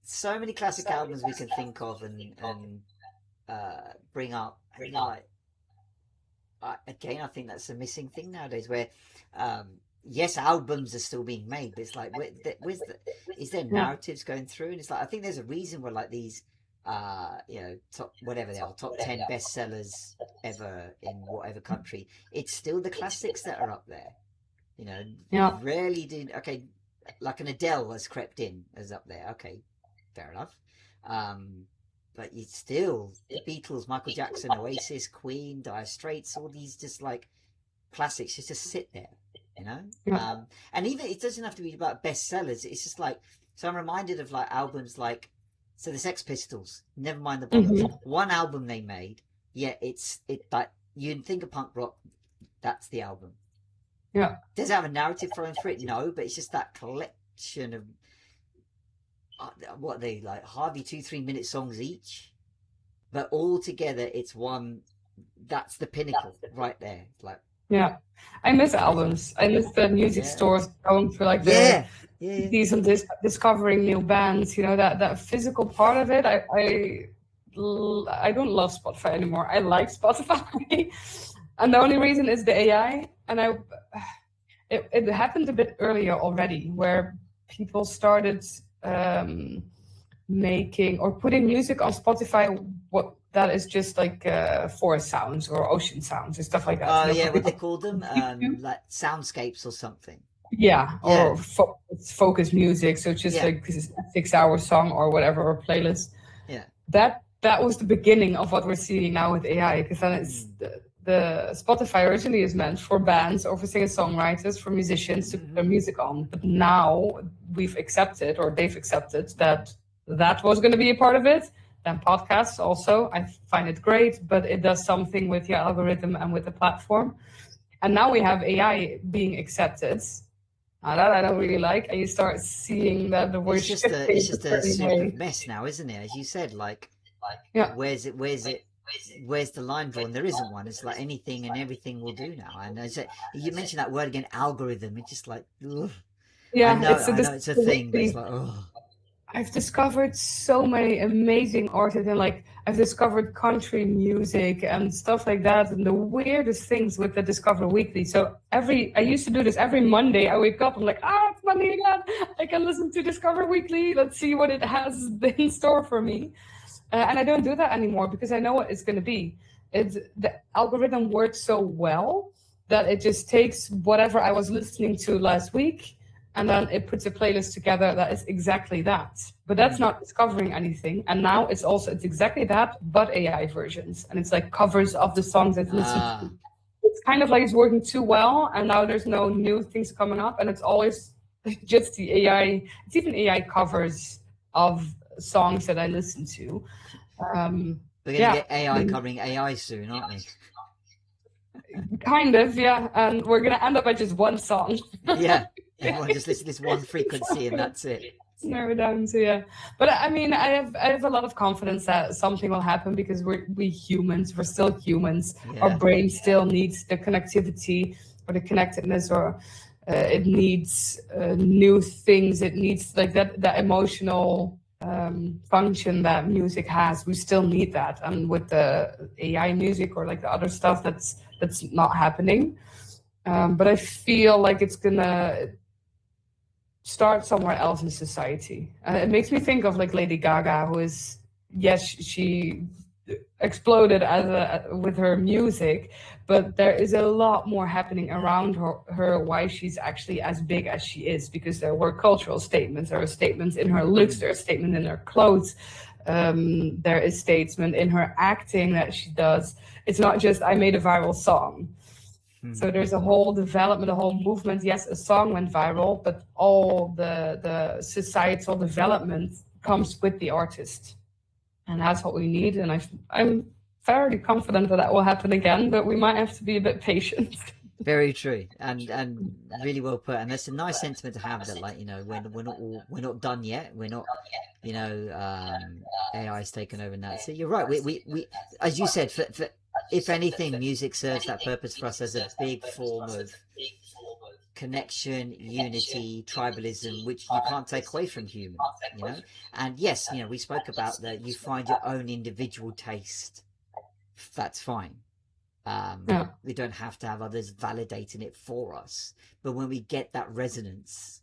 so many classic albums we can think of and bring up. And like, again, I think that's a missing thing nowadays. Where yes, albums are still being made, but it's like, is there narratives going through? And it's like, I think there's a reason where like these top, whatever they are, top 10 bestsellers ever in whatever country, it's still the classics that are up there. Yeah. Rarely do. Okay, like an Adele has crept in as up there. Okay, fair enough. But it's still the Beatles, Michael Jackson, Oasis, Queen, Dire Straits, all these just like classics just sit there, Yeah. and even it doesn't have to be about bestsellers. It's just like, so I'm reminded of like albums like, so the Sex Pistols, never mind the bollocks, one album they made, yeah, it like, you'd think of punk rock, that's the album. Yeah. Does it have a narrative flowing through it? No, but it's just that collection of what are they like, hardly 2-3 minute songs each, but all together it's one. That's the pinnacle right there. It's like, Yeah. I miss albums. I miss the music stores, going through like the these and this, discovering new bands, that physical part of it. I don't love Spotify anymore. I like Spotify. And the only reason is the AI. And it happened a bit earlier already, where people started making or putting music on Spotify, what that is just like forest sounds or ocean sounds and stuff like that. oh yeah, what they call them, like soundscapes or something. Yeah, or focus music. So it's just like this 6-hour song or whatever, or playlist. Yeah. That was the beginning of what we're seeing now with AI, because then it's the Spotify originally is meant for bands or for singer-songwriters, for musicians to put their music on. But now we've accepted, or they've accepted, that was going to be a part of it. Then podcasts also, I find it great, but it does something with your algorithm and with the platform. And now we have AI being accepted. That I don't really like. And you start seeing that the it's just a super mess now, isn't it? As you said, like where's the line drawn? There isn't one. It's like anything and everything will do now. And you mentioned that word again, algorithm. It's just like, ugh. Yeah, I know it's a thing, but it's like, oh. I've discovered so many amazing artists, and like I've discovered country music and stuff like that, and the weirdest things with the Discover Weekly. So I used to do this every Monday. I wake up, I'm like, it's Monday again. I can listen to Discover Weekly. Let's see what it has in store for me. And I don't do that anymore because I know what it's going to be. The algorithm works so well that it just takes whatever I was listening to last week, and then it puts a playlist together that is exactly that. But that's not discovering anything. And now it's exactly that, but AI versions. And it's like covers of the songs I've listened to. It's kind of like it's working too well, and now there's no new things coming up, and it's always just the AI. It's even AI covers of songs that I listen to. We're going to get AI covering AI soon, aren't we? Kind of, yeah. And we're going to end up at just one song. Yeah. Everyone just listens to this one frequency and that's it. Narrow down to But I mean, I have a lot of confidence that something will happen, because we humans, we're still humans. Our brain still needs the connectivity or the connectedness, or it needs new things. It needs like that emotional function that music has. We still need that, and with the AI music or like the other stuff, that's not happening. But I feel like it's gonna start somewhere else in society. It makes me think of like Lady Gaga, who is, yes, she exploded with her music, but there is a lot more happening around her why she's actually as big as she is, because there were cultural statements, there are statements in her looks, there are statements in her clothes, there is statement in her acting that she does. It's not just I made a viral song. So there's a whole development, a whole movement. Yes, a song went viral, but all the societal development comes with the artist. And that's what we need. And I'm fairly confident that will happen again, but we might have to be a bit patient. Very true, and really well put. And that's a nice sentiment to have, that, like, we're not done yet. We're not, AI's taken over now. So you're right. We as you said, for if anything, music serves that purpose for us as a big form of connection, unity, tribalism, which you can't take away from humans, And yes, we spoke about that. You find your own individual taste. That's fine. We don't have to have others validating it for us. But when we get that resonance,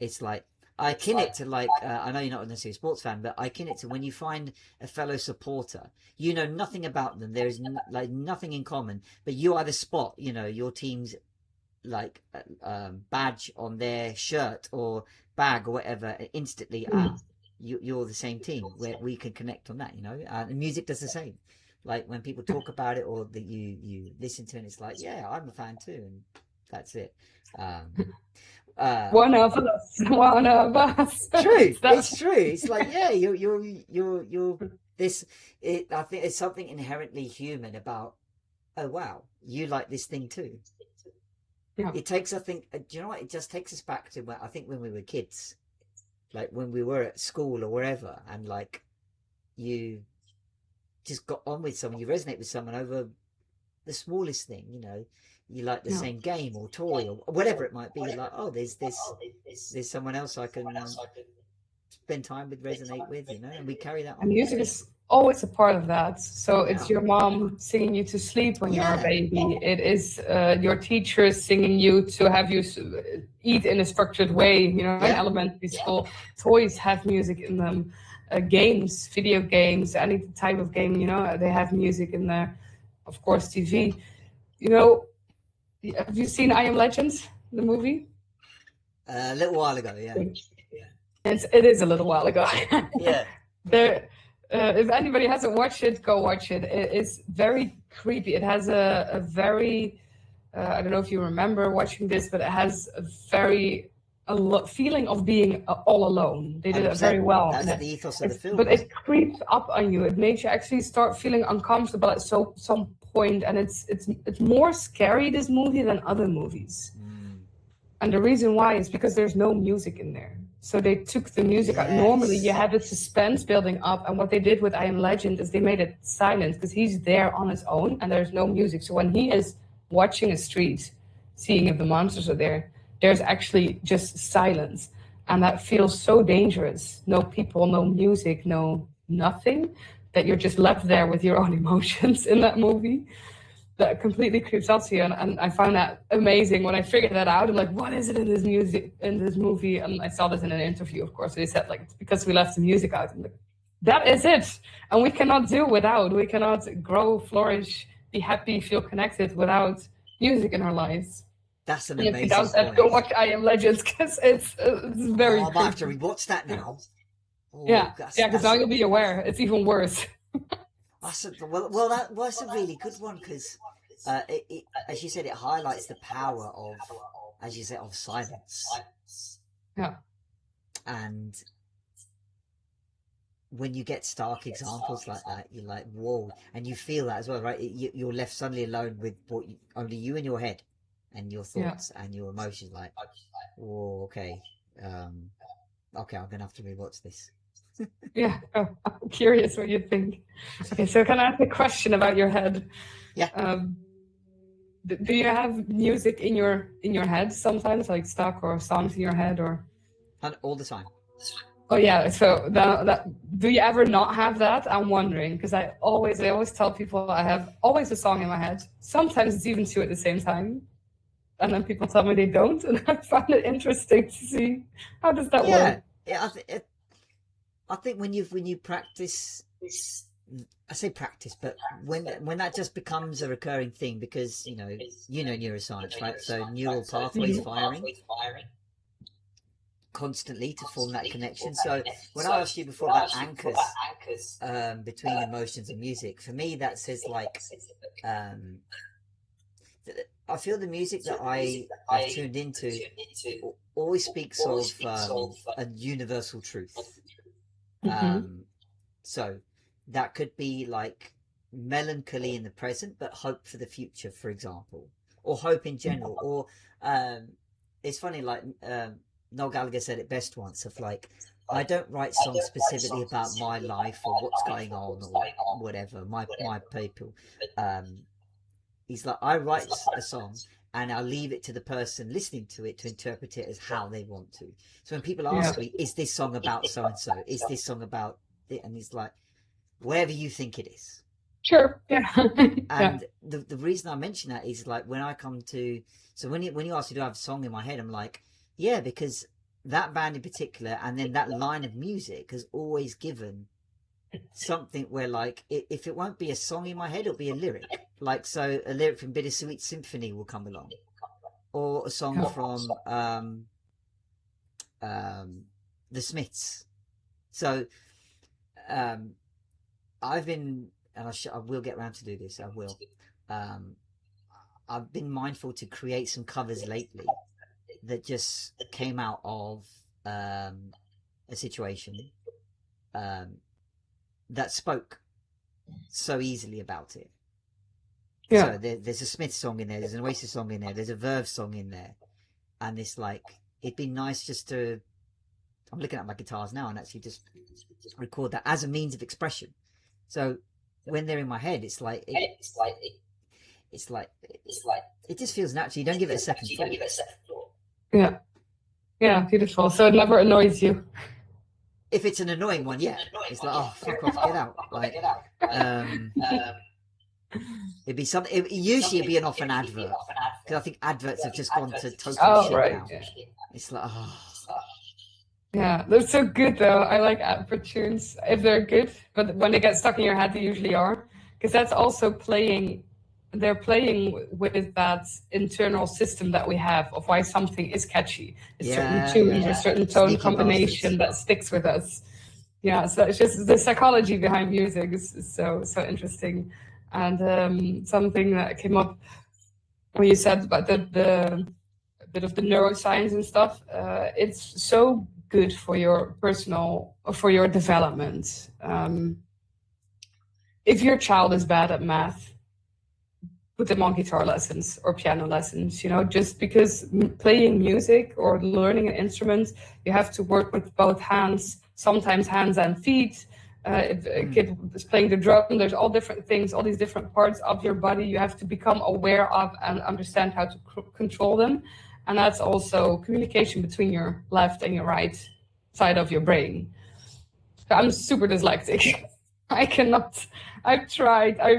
it's like, I akin it to like I know you're not necessarily a sports fan, but I akin it to when you find a fellow supporter, you know nothing about them. There is like nothing in common, but you either spot, you know, your team's like badge on their shirt or bag or whatever, instantly you're the same team, where we can connect on that, you know. And music does the same. Like when people talk about it or that you listen to, and it's like, yeah, I'm a fan too, and that's it. Um, One of us, one of us. True, That's it's true. It's like, yeah, you're this. I think it's something inherently human about. Oh wow, you like this thing too. yeah, It takes, I think, do you know what? It just takes us back to I think when we were kids, like when we were at school or wherever, and like you just got on with someone, you resonate with someone over the smallest thing, you know. You like the yeah. same game or toy or whatever it might be. You're like, oh, there's someone else I can spend time with, resonate with, you know, and we carry that And on. music is always a part of that. So it's Yeah. your mom singing you to sleep when you're a Yeah. baby. It is your teachers singing you to have you eat in a structured way. You know, in Yeah. elementary school, toys have music in them. Games, video games, any type of game, you know, they have music in there. Of course, TV. You know, have you seen I Am Legend, the movie? A little while ago, yeah. It is a little while ago. Yeah. There, if anybody hasn't watched it, go watch it. It is very creepy. It has a very, I don't know if you remember watching this, but it has a very feeling of being all alone. They did it very 100%. well. That's the ethos of the film. But it creeps up on you. It makes you actually start feeling uncomfortable at some point, and it's more scary, this movie, than other movies. And the reason why is because there's no music in there. So they took the music out. Normally you have the suspense building up, and what they did with I Am Legend is they made it silent because he's there on his own and there's no music. So when he is watching a street, seeing if the monsters are there, there's actually just silence. And that feels so dangerous. No people, no music, no nothing, that you're just left there with your own emotions in that movie. That completely creeps up to you, and I found that amazing when I figured that out. I'm like, what is it in this movie? And I saw this in an interview, of course. They said, like, it's because we left the music out. I'm like, that is it, and we cannot do without. We cannot grow, flourish, be happy, feel connected without music in our lives. That's an And amazing if you don't, point. go watch I Am Legends because it's very. I might have to rewatch that now. Oh, yeah, because now you'll be aware. It's even worse. Well, that's a really good one because, as you said, it highlights the power of, as you said, of silence. Yeah. And when you get stark examples like that, you're like, whoa, and you feel that as well, right? You're left suddenly alone with only you in your head, and your thoughts and your emotions. Like, whoa, okay, okay, I'm gonna have to rewatch this. Yeah, I'm curious what you think. Okay, so can I ask a question about your head? Yeah. Do you have music in your head sometimes, like stuck or songs in your head, or? All the time. Oh yeah. So do you ever not have that? I'm wondering because I always tell people I have always a song in my head. Sometimes it's even two at the same time, and then people tell me they don't, and I find it interesting to see how does that work. Yeah, I think when you practice, I say practice, but when that just becomes a recurring thing, because you know neuroscience, right? So neural pathways firing constantly to form that connection. So when I asked you before about anchors between emotions and music, for me that says like I feel the music that I've tuned into always speaks of a universal truth. So that could be like melancholy in the present, but hope for the future, for example, or hope in general. Or it's funny, like Noel Gallagher said it best once, of like, I don't write songs specifically about my life or what's going on or whatever, my people. He's like, I write a song and I'll leave it to the person listening to it to interpret it as how they want to. So when people ask me, is this song about so-and-so? Is this song about it? And he's like, wherever you think it is. Sure. Yeah. And the reason I mention that is like when I come to, so when you ask me, do I have a song in my head? I'm like, yeah, because that band in particular, and then that line of music has always given something where, like, if it won't be a song in my head, it'll be a lyric. Like, so a lyric from Bittersweet Symphony will come along, or a song from the Smiths. So I've been, and I will get around to do this. I will. I've been mindful to create some covers lately that just came out of a situation that spoke so easily about it. Yeah. So there's a Smith song in there, there's an Oasis song in there, there's a Verve song in there, and it's like, it'd be nice just to, I'm looking at my guitars now and actually just record that as a means of expression. So when they're in my head, it's like it just feels natural. You don't give it a second thought. Yeah. Yeah, beautiful. So it never annoys you. If it's an annoying one, yeah, it's like, oh, fuck off, get out. Like, it'd be something. Usually, it'd be an advert, because I think adverts have just gone to total shit now. Yeah. It's like, oh. Yeah, they're so good though. I like advert tunes if they're good, but when they get stuck in your head, they usually are, because that's also playing. They're playing with that internal system that we have of why something is catchy. A certain tune, a certain tone combination that sticks with us. Yeah, so it's just the psychology behind music is so interesting. And something that came up when you said about the bit of the neuroscience and stuff, it's so good for your development. If your child is bad at math, put them on guitar lessons or piano lessons, just because playing music or learning an instrument, you have to work with both hands, sometimes hands and feet. If a kid is playing the drum, there's all different things, all these different parts of your body you have to become aware of and understand how to control them. And that's also communication between your left and your right side of your brain. So I'm super dyslexic. I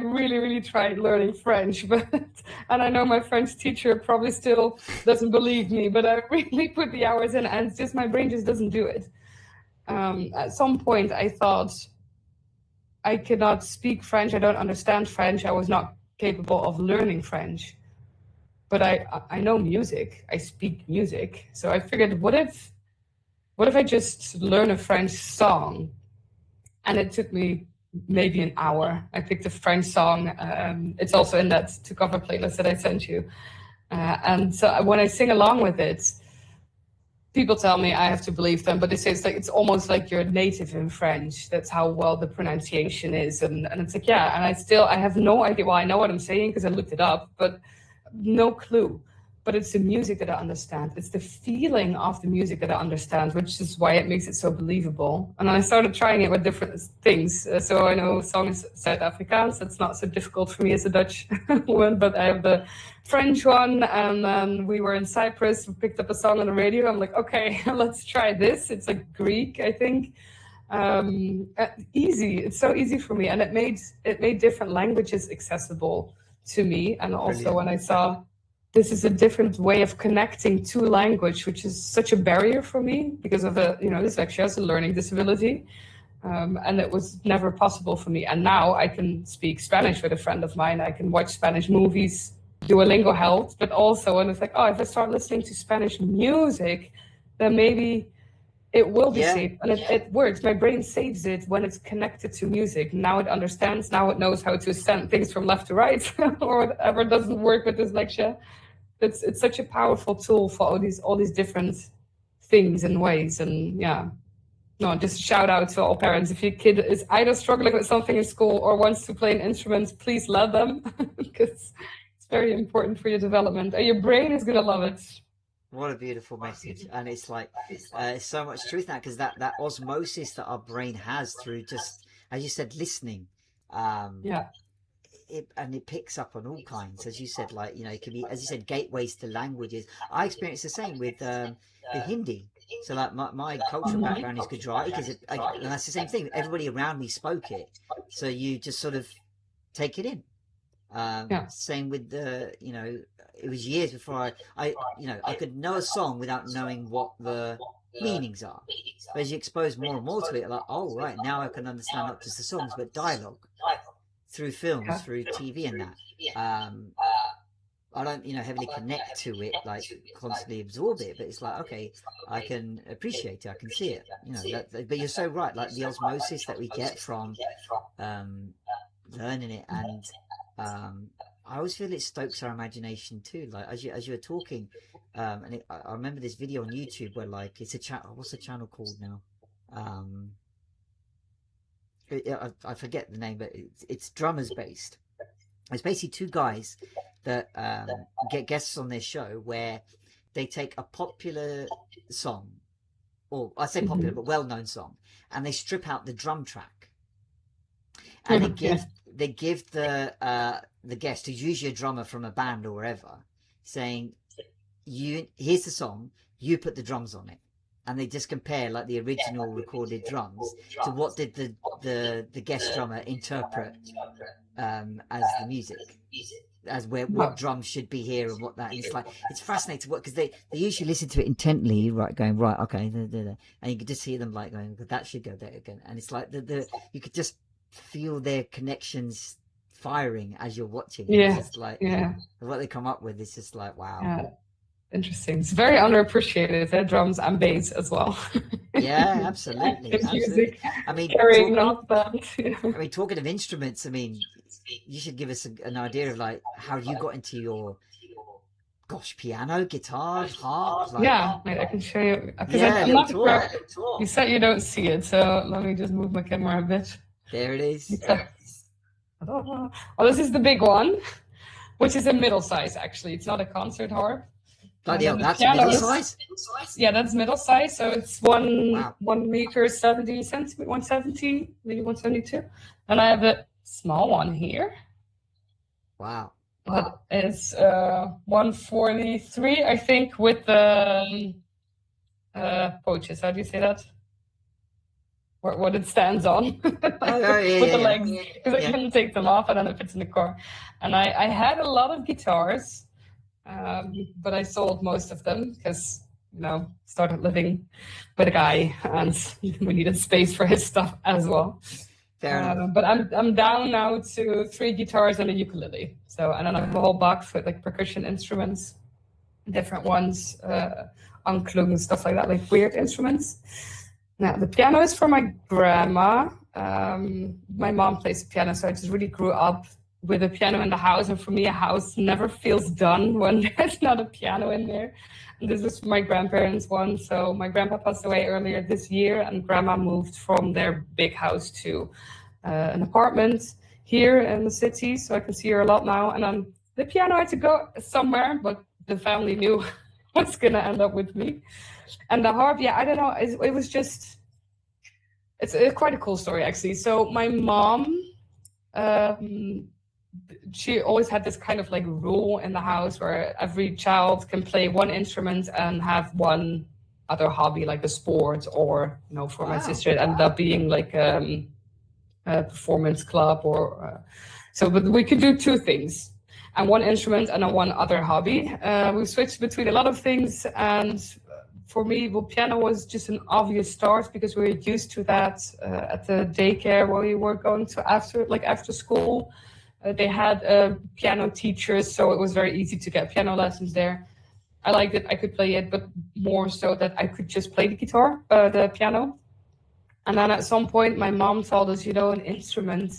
really, really tried learning French, and I know my French teacher probably still doesn't believe me, but I really put the hours in, and it's just my brain just doesn't do it. At some point, I thought, I cannot speak French, I don't understand French, I was not capable of learning French. But I know music, I speak music. So I figured, what if I just learn a French song? And it took me maybe an hour. I picked a French song. It's also in that To Cover playlist that I sent you. And so when I sing along with it, people tell me I have to believe them, but they say it's almost like you're native in French. That's how well the pronunciation is. And it's like, yeah, and I have no idea. Well, I know what I'm saying because I looked it up, but no clue. But it's the music that I understand. It's the feeling of the music that I understand, which is why it makes it so believable. And I started trying it with different things. So I know songs South Afrikaans. That's not so difficult for me as a Dutch woman, but I have the French one. And then we were in Cyprus, we picked up a song on the radio. I'm like, okay, let's try this. It's like Greek, I think. Easy. It's so easy for me. And it made different languages accessible to me. And also when I saw this is a different way of connecting to language, which is such a barrier for me because of dyslexia as a learning disability. And it was never possible for me. And now I can speak Spanish with a friend of mine. I can watch Spanish movies. Duolingo helped, but also, and it's like, oh, if I start listening to Spanish music, then maybe it will be safe. And it works. My brain saves it when it's connected to music. Now it understands. Now it knows how to send things from left to right or whatever doesn't work with dyslexia. It's such a powerful tool for all these different things and ways. And just shout out to all parents. If your kid is either struggling with something in school or wants to play an instrument, please let them because it's very important for your development. And your brain is going to love it. What a beautiful message. And it's like, so much truth now, because that osmosis that our brain has through just, as you said, listening. It picks up on all kinds, as you said, like, it can be, as you said, gateways to languages. I experienced the same with Hindi. So like my cultural background is Gujarati, because and that's the same thing. Everybody around me spoke it, so you just sort of take it in. Same with it was years before I could know a song without knowing what the meanings are. But as you expose more and more to it, like, oh right, now I can understand not just the songs but dialogue through films, through TV and that. I don't, heavily connect to it, like constantly absorb it, but it's like, okay, I can appreciate it, I can see it, but you're so right, like the osmosis that we get from learning it, and I always feel it stokes our imagination too, like as you were talking, and I remember this video on YouTube where, like, it's a channel, what's the channel called now? I forget the name, but it's drummers based. It's basically two guys that get guests on their show where they take a popular song, or I say popular, but well-known song, and they strip out the drum track, and they give the guest, who's usually a drummer from a band or wherever, saying, here's the song, you put the drums on it. And they just compare, like, the original recorded drums to what did the guest drummer interpret as the music, as what drums should be here and what that. And it's like, it's fascinating because they usually listen to it intently, right, going, right, okay, and you could just hear them like going, that should go there again. And it's like you could just feel their connections firing as you're watching. Yeah, it's just like, what they come up with is just like, wow. Yeah. Interesting. It's very underappreciated, drums and bass as well. Yeah, absolutely. Music. I mean, talking of instruments, I mean, you should give us an idea of, like, how you got into your, piano, guitar, harp. Like, I can show you. You said you don't see it, so let me just move my camera a bit. There it is. Well, this is the big one, which is a middle size, actually. It's not a concert harp. Bloody hell, that's middle size? Yeah, that's middle size. So it's 1 meter 70 centimeters, 170, maybe 172. And I have a small one here. Wow. But it's 143, I think, with the poaches. How do you say that? What it stands on. With the legs. Because I couldn't take them off, and then it fits in the car. And I had a lot of guitars. But I sold most of them because, started living with a guy and we needed space for his stuff as well. Fair enough. But I'm down now to 3 guitars and a ukulele. So, and then I have a whole box with, like, percussion instruments, different ones, anklung, stuff like that, like weird instruments. Now, the piano is for my grandma. My mom plays the piano, so I just really grew up with a piano in the house, and for me, a house never feels done when there's not a piano in there. And this is my grandparents' one. So my grandpa passed away earlier this year, and grandma moved from their big house to an apartment here in the city. So I can see her a lot now. And the piano had to go somewhere, but the family knew what's gonna end up with me. And the harp, I don't know. It was just, it's quite a cool story actually. So my mom, she always had this kind of like rule in the house where every child can play one instrument and have one other hobby, like a sport, or for my sister it ended up being like a performance club or but we could do 2 things and one instrument and one other hobby. We switched between a lot of things, and for me, piano was just an obvious start because we were used to that at the daycare where we were going to after school. They had piano teachers, so it was very easy to get piano lessons there. I liked it, I could play it, but more so that I could just play the piano. And then at some point, my mom told us, an instrument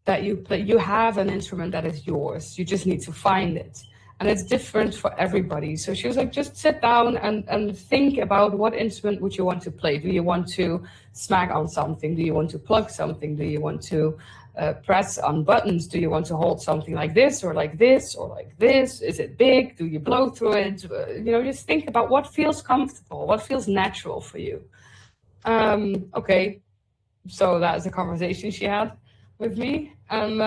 that you play, you have an instrument that is yours. You just need to find it. And it's different for everybody. So she was like, just sit down and think about what instrument would you want to play. Do you want to smack on something? Do you want to plug something? Do you want to press on buttons? Do you want to hold something like this or like this or like this? Is it big? Do you blow through it? Just think about what feels comfortable, what feels natural for you. Okay, so that's a conversation she had with me, and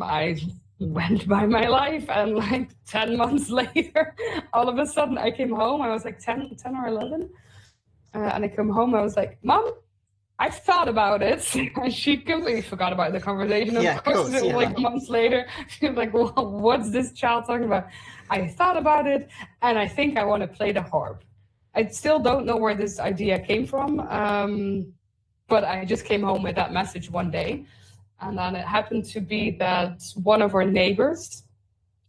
I went by my life, and like 10 months later, all of a sudden I came home. I was like 10 or 11, and I come home. I was like, Mom, I've thought about it. And she completely forgot about the conversation. Of course, like months later, she was like, well, what's this child talking about? I thought about it, and I think I want to play the harp. I still don't know where this idea came from, but I just came home with that message one day. And then it happened to be that one of our neighbors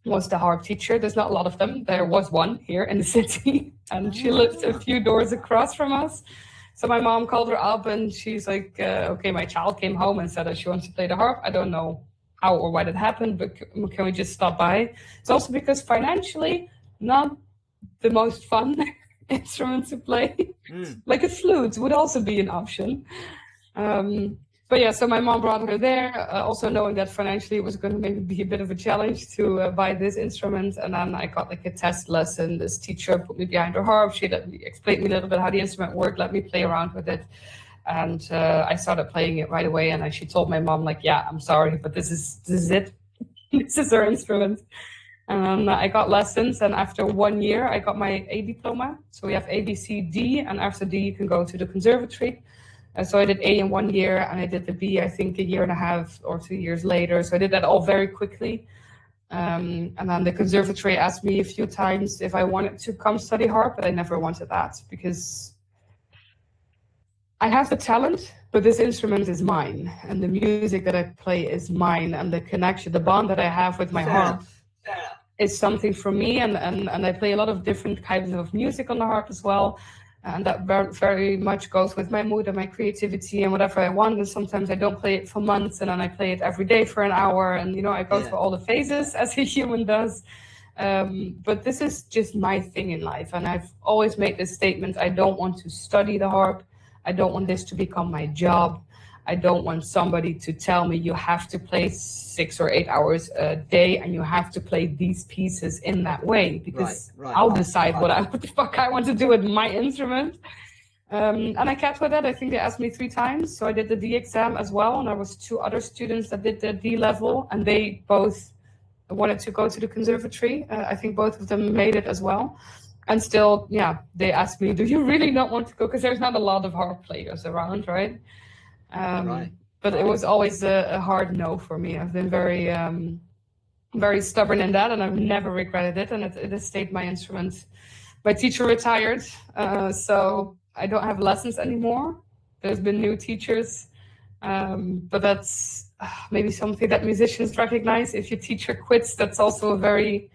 was the harp teacher. There's not a lot of them. There was one here in the city, and she lived a few doors across from us. So my mom called her up, and she's like, okay, my child came home and said that she wants to play the harp. I don't know how or why that happened, but can we just stop by? It's also because financially, not the most fun instrument to play. Like a flute would also be an option. But yeah, so my mom brought her there, also knowing that financially it was going to maybe be a bit of a challenge to buy this instrument. And then I got like a test lesson. This teacher put me behind her harp. She let me explain me a little bit how the instrument worked, let me play around with it. And I started playing it right away. And she told my mom, like, yeah, I'm sorry, but this is it. This is her instrument. And I got lessons, and after 1 year, I got my A diploma. So we have A, B, C, D, and after D, you can go to the conservatory. So I did A in 1 year, and I did the B, I think, 1.5 years or 2 years later. So I did that all very quickly. And then the conservatory asked me a few times if I wanted to come study harp, but I never wanted that because I have the talent, but this instrument is mine, and the music that I play is mine, and the connection, the bond that I have with my harp is something for me. And I play a lot of different kinds of music on the harp as well. And that very much goes with my mood and my creativity and whatever I want. And sometimes I don't play it for months, and then I play it every day for an hour. And, you know, I go through all the phases as a human does. But this is just my thing in life. And I've always made this statement: I don't want to study the harp. I don't want this to become my job. I don't want somebody to tell me you have to play 6 or 8 hours a day and you have to play these pieces in that way, because I'll decide what the fuck I want to do with my instrument. And I kept with that. I think they asked me 3 times. So I did the D exam as well. And there was 2 other students that did the D level, and they both wanted to go to the conservatory. I think both of them made it as well. And still, yeah, they asked me, do you really not want to go? Because there's not a lot of harp players around, right? But it was always a hard no for me. I've been very, very stubborn in that, and I've never regretted it. And it has stayed my instrument. My teacher retired, so I don't have lessons anymore. There's been new teachers, but that's maybe something that musicians recognize. If your teacher quits, that's also a very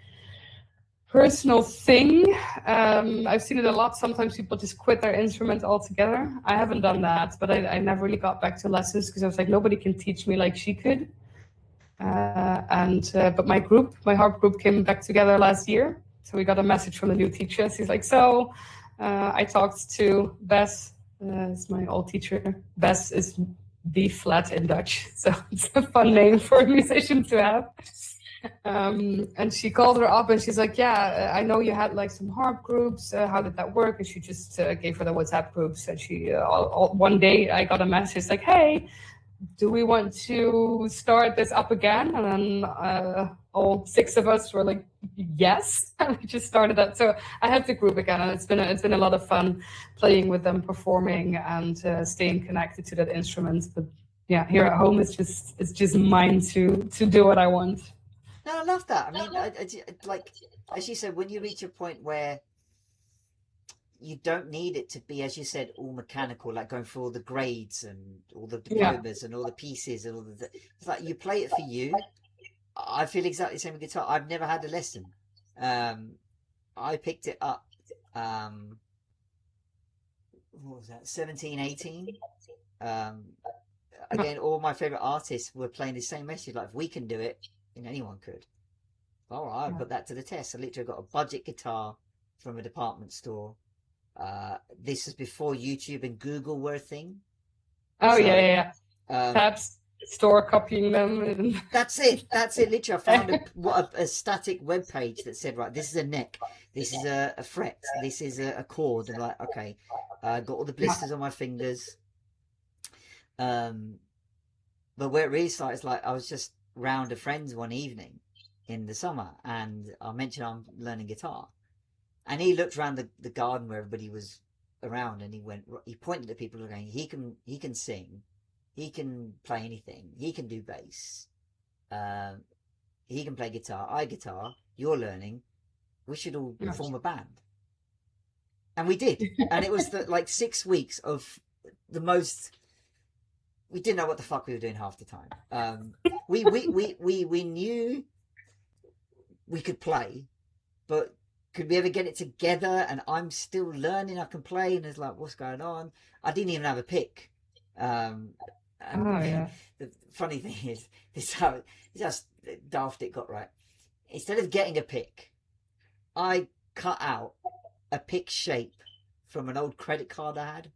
personal thing. I've seen it a lot. Sometimes people just quit their instrument altogether. I haven't done that, but I never really got back to lessons because I was like, nobody can teach me like she could. But my harp group came back together last year. So we got a message from the new teacher. He's like, so I talked to Bess, it's my old teacher. Bess is B flat in Dutch. So it's a fun name for a musician to have. And she called her up and she's like, yeah, I know you had like some harp groups. How did that work? And she just gave her the WhatsApp groups. And she, one day I got a message like, hey, do we want to start this up again? And then all 6 of us were like, yes. And we just started that. So I have the group again, and it's been a lot of fun playing with them, performing, and staying connected to that instrument. But yeah, here at home it's just mine to do what I want. No, I love that. I mean, like as you said, when you reach a point where you don't need it to be, as you said, all mechanical, like going through all the grades and all the diplomas and all the pieces and all the. It's like you play it for you. I feel exactly the same with guitar. I've never had a lesson. I picked it up. What was that? 17, 18. Again, all my favorite artists were playing the same message. Like, if we can do it, then anyone could. All right, I put that to the test. I literally got a budget guitar from a department store. This is before YouTube and Google were a thing. Oh, so, yeah. Tabs, store copying them. That's it. Literally, I found a static web page that said, right, this is a neck, this is a fret, this is a chord. And like, okay, got all the blisters on my fingers. But where it really started is like I was just round a friend's one evening in the summer, and I mentioned I'm learning guitar, and he looked around the garden where everybody was around, and he pointed at people going, he can sing, he can play anything, he can do bass, he can play guitar, you're learning, we should all form a band. And we did. And it was like 6 weeks of the most... We didn't know what the fuck we were doing half the time. We knew we could play, but could we ever get it together? And I'm still learning. I can play, and it's like, what's going on? I didn't even have a pick. And the funny thing is, this how daft it got, right. Instead of getting a pick, I cut out a pick shape from an old credit card I had.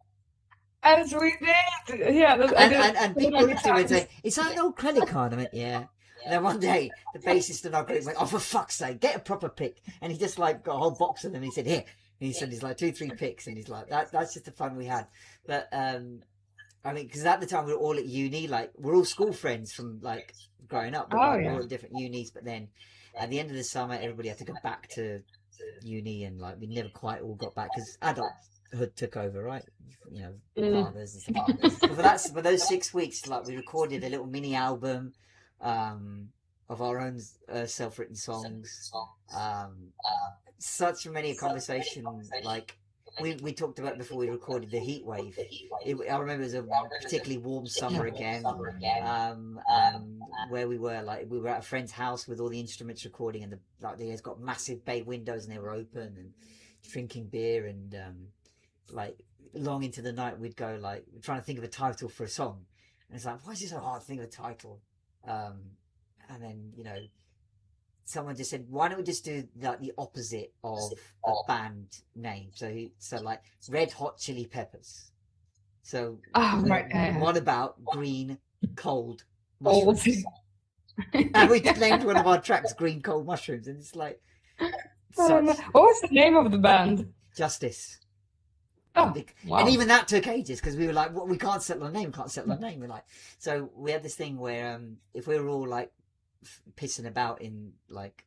As we did, yeah. And people looked at me and say, "Is that an old credit card?" I went, "Yeah." And then one day, the bassist in our group went, "Oh, for fuck's sake, get a proper pick!" And he just like got a whole box of them. And he said, "Here." And he said, "He's like 2-3 picks," and he's like, "That's just the fun we had." But I mean, because at the time we were all at uni, like we're all school friends from like growing up, but we're all at different unis. But then at the end of the summer, everybody had to go back to uni, and like we never quite all got back because adulthood took over, right? You know, fathers and stuff. But for those 6 weeks, like we recorded a little mini album of our own self-written songs. Such many conversations, like we talked about before we recorded the heat wave. I remember it was a particularly warm summer again, where we were at a friend's house with all the instruments recording, and they've got massive bay windows and they were open, and drinking beer, and like long into the night we'd go like trying to think of a title for a song, and it's like, why is it so hard to think of a title? And then, you know, someone just said, why don't we just do like the opposite of a band name? So like Red Hot Chili Peppers. So what about green cold mushrooms? And we named one of our tracks Green Cold Mushrooms, and it's like what was the name of the band? Justice. Oh, wow. And even that took ages because we were like, well, we can't settle a name. We're like, so we had this thing where if we were all like pissing about in like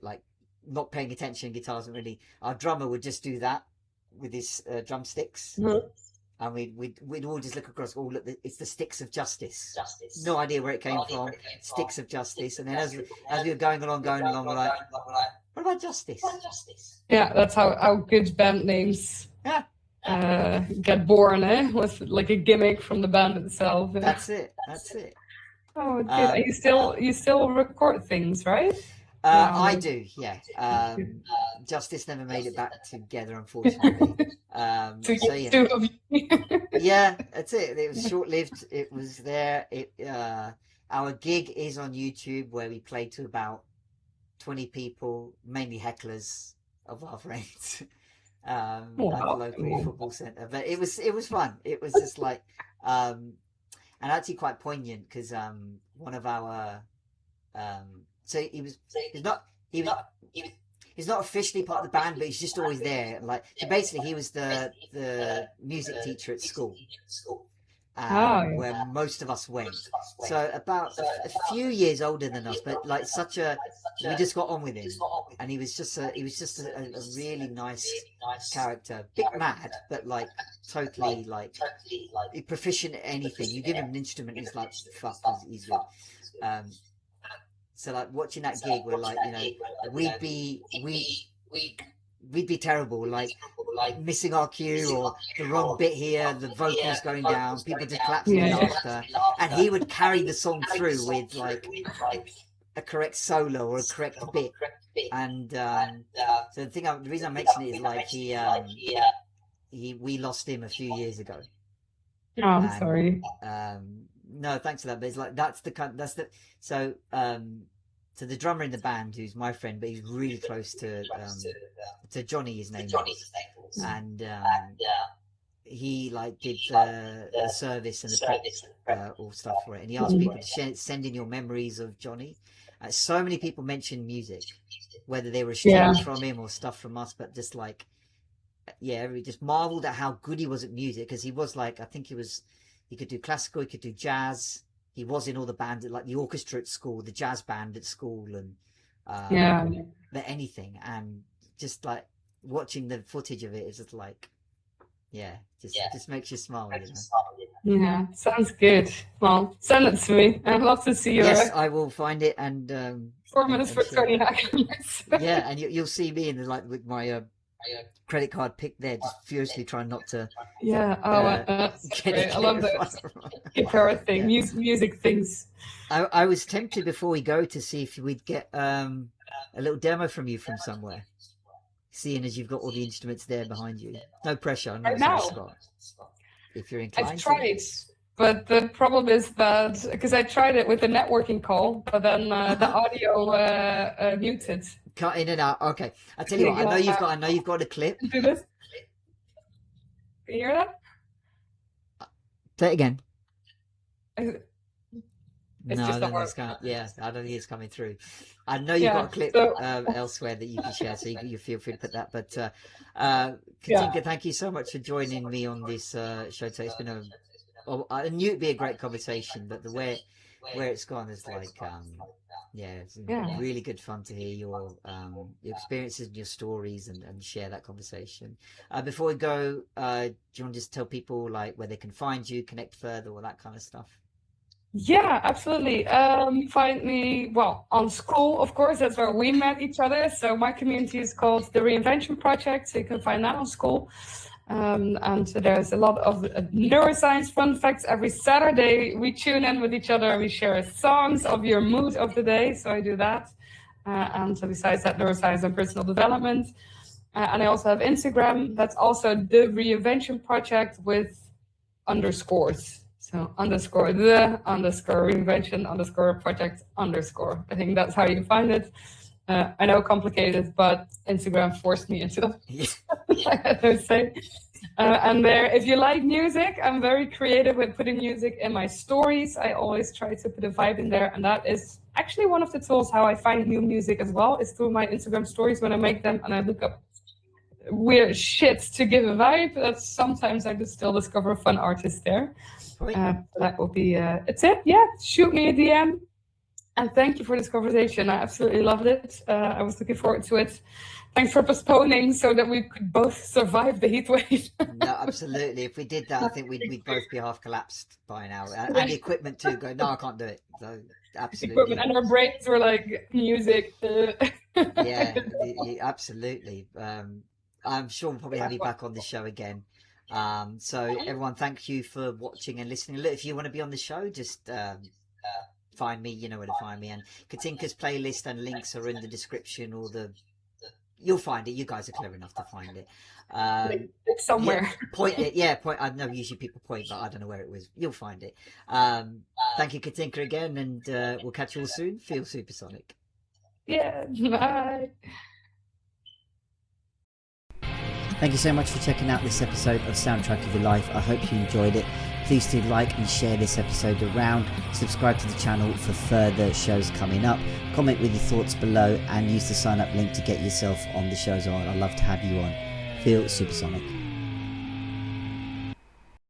like not paying attention, guitars and really, our drummer would just do that with his drumsticks, and we'd all just look across. Oh, look, it's the Sticks of Justice. No idea where it came from. Sticks of Justice. And then as we were going along, we're like, what about Justice? Yeah, that's how good band names get born, with like a gimmick from the band itself. That's it. Oh, good. You still record things, right? I do, yeah. Justice never made it back together, unfortunately. Yeah, that's it. It was short-lived. It was there. Our gig is on YouTube, where we played to about 20 people, mainly hecklers of our friends, at the local football centre. But it was fun. It was just like, and actually quite poignant because one of our he's not officially part of the band, but he's just always there. Like, so basically, he was the music teacher at school, where most of us went. So about a few years older than us, but like we just got on with him, and he was just a really nice character. Bit mad, but like totally like proficient at anything. You give him an instrument, he's like, fuck, he's good. So like watching that gig, we're like, you know, we'd be terrible, like missing our cue or the wrong bit here, the vocals going down, people just clapping after, and he would carry the song through with like a correct solo or a correct bit. And so the reason I mention it is like we lost him a few years ago. Oh, I'm sorry. No, thanks for that. But it's like so the drummer in the band, who's my friend, but he's really close to Johnny, his name is, and he like did the service and the all stuff for it, and he asked people to send in your memories of Johnny. So many people mentioned music, whether they were estranged from him or stuff from us, but just like, we just marveled at how good he was at music, because he was like, I think he could do classical, he could do jazz. He was in all the bands, like the orchestra at school, the jazz band at school, and anything. And just like watching the footage of it is just like, just makes you smile. You know? Yeah, sounds good. Well, send it to me. I'd love to see you. Yes, I will find it. And 4 minutes for 30 seconds. Yeah, and you'll see me in with my credit card picked there, just furiously trying not to Yeah. get Great. it. I love that guitar thing, Yeah. music things. I was tempted before we go to see if we'd get a little demo from you from somewhere, seeing as you've got all the instruments there behind you. No pressure, I know Right it's on now. Scott. If you're inclined. I've tried, but the problem is that because I tried it with the networking call, but then the audio muted. Cut in and out. Okay, I tell you what. I know you've got a clip. Do this. Can you hear that? Say it again. It's No, just I don't think it's coming. Yeah, I don't think it's coming through. I know you've got a clip elsewhere that you can share, so you feel free to put that. But Katinka, thank you so much for joining me on this show today. It's been I knew it'd be a great conversation, but the way it's gone is like, it's really good fun to hear your experiences and your stories and share that conversation. Before we go, do you want to just tell people like where they can find you, connect further, all that kind of stuff? Yeah, absolutely. Find me, on School, of course, that's where we met each other. So my community is called the Reinvention Project. So you can find that on School. And there's a lot of neuroscience fun facts. Every Saturday, we tune in with each other and we share songs of your mood of the day. So I do that. And so besides that, neuroscience and personal development. And I also have Instagram. That's also the Reinvention Project with underscores. So _reinvention_project_. I think that's how you find it. I know, complicated, but Instagram forced me into that. I say. And there, if you like music, I'm very creative with putting music in my stories. I always try to put a vibe in there, and that is actually one of the tools how I find new music as well, is through my Instagram stories when I make them and I look up weird shit to give a vibe. That sometimes I just still discover fun artists there. That will be a tip. Yeah, shoot me a DM. And thank you for this conversation. I absolutely loved it. I was looking forward to it. Thanks for postponing so that we could both survive the heat wave. No, absolutely. If we did that, I think we'd both be half collapsed by now. And the equipment too, go, no, I can't do it. So absolutely. Equipment, and our brains were like, music. Yeah, absolutely. I'm sure we'll probably have you back on the show again. So everyone, thank you for watching and listening. Look, if you want to be on the show, just find me. You know where to find me. And Katinka's playlist and links are in the description, or you'll find it. You guys are clever enough to find it. It's somewhere. Yeah, point it. Yeah, point. I know usually people point, but I don't know where it was. You'll find it. Thank you, Katinka, again, and we'll catch you all soon. Feel supersonic. Yeah. Bye. Thank you so much for checking out this episode of Soundtrack of Your Life. I hope you enjoyed it. Please do like and share this episode around. Subscribe to the channel for further shows coming up. Comment with your thoughts below and use the sign up link to get yourself on the shows on. I'd love to have you on. Feel supersonic.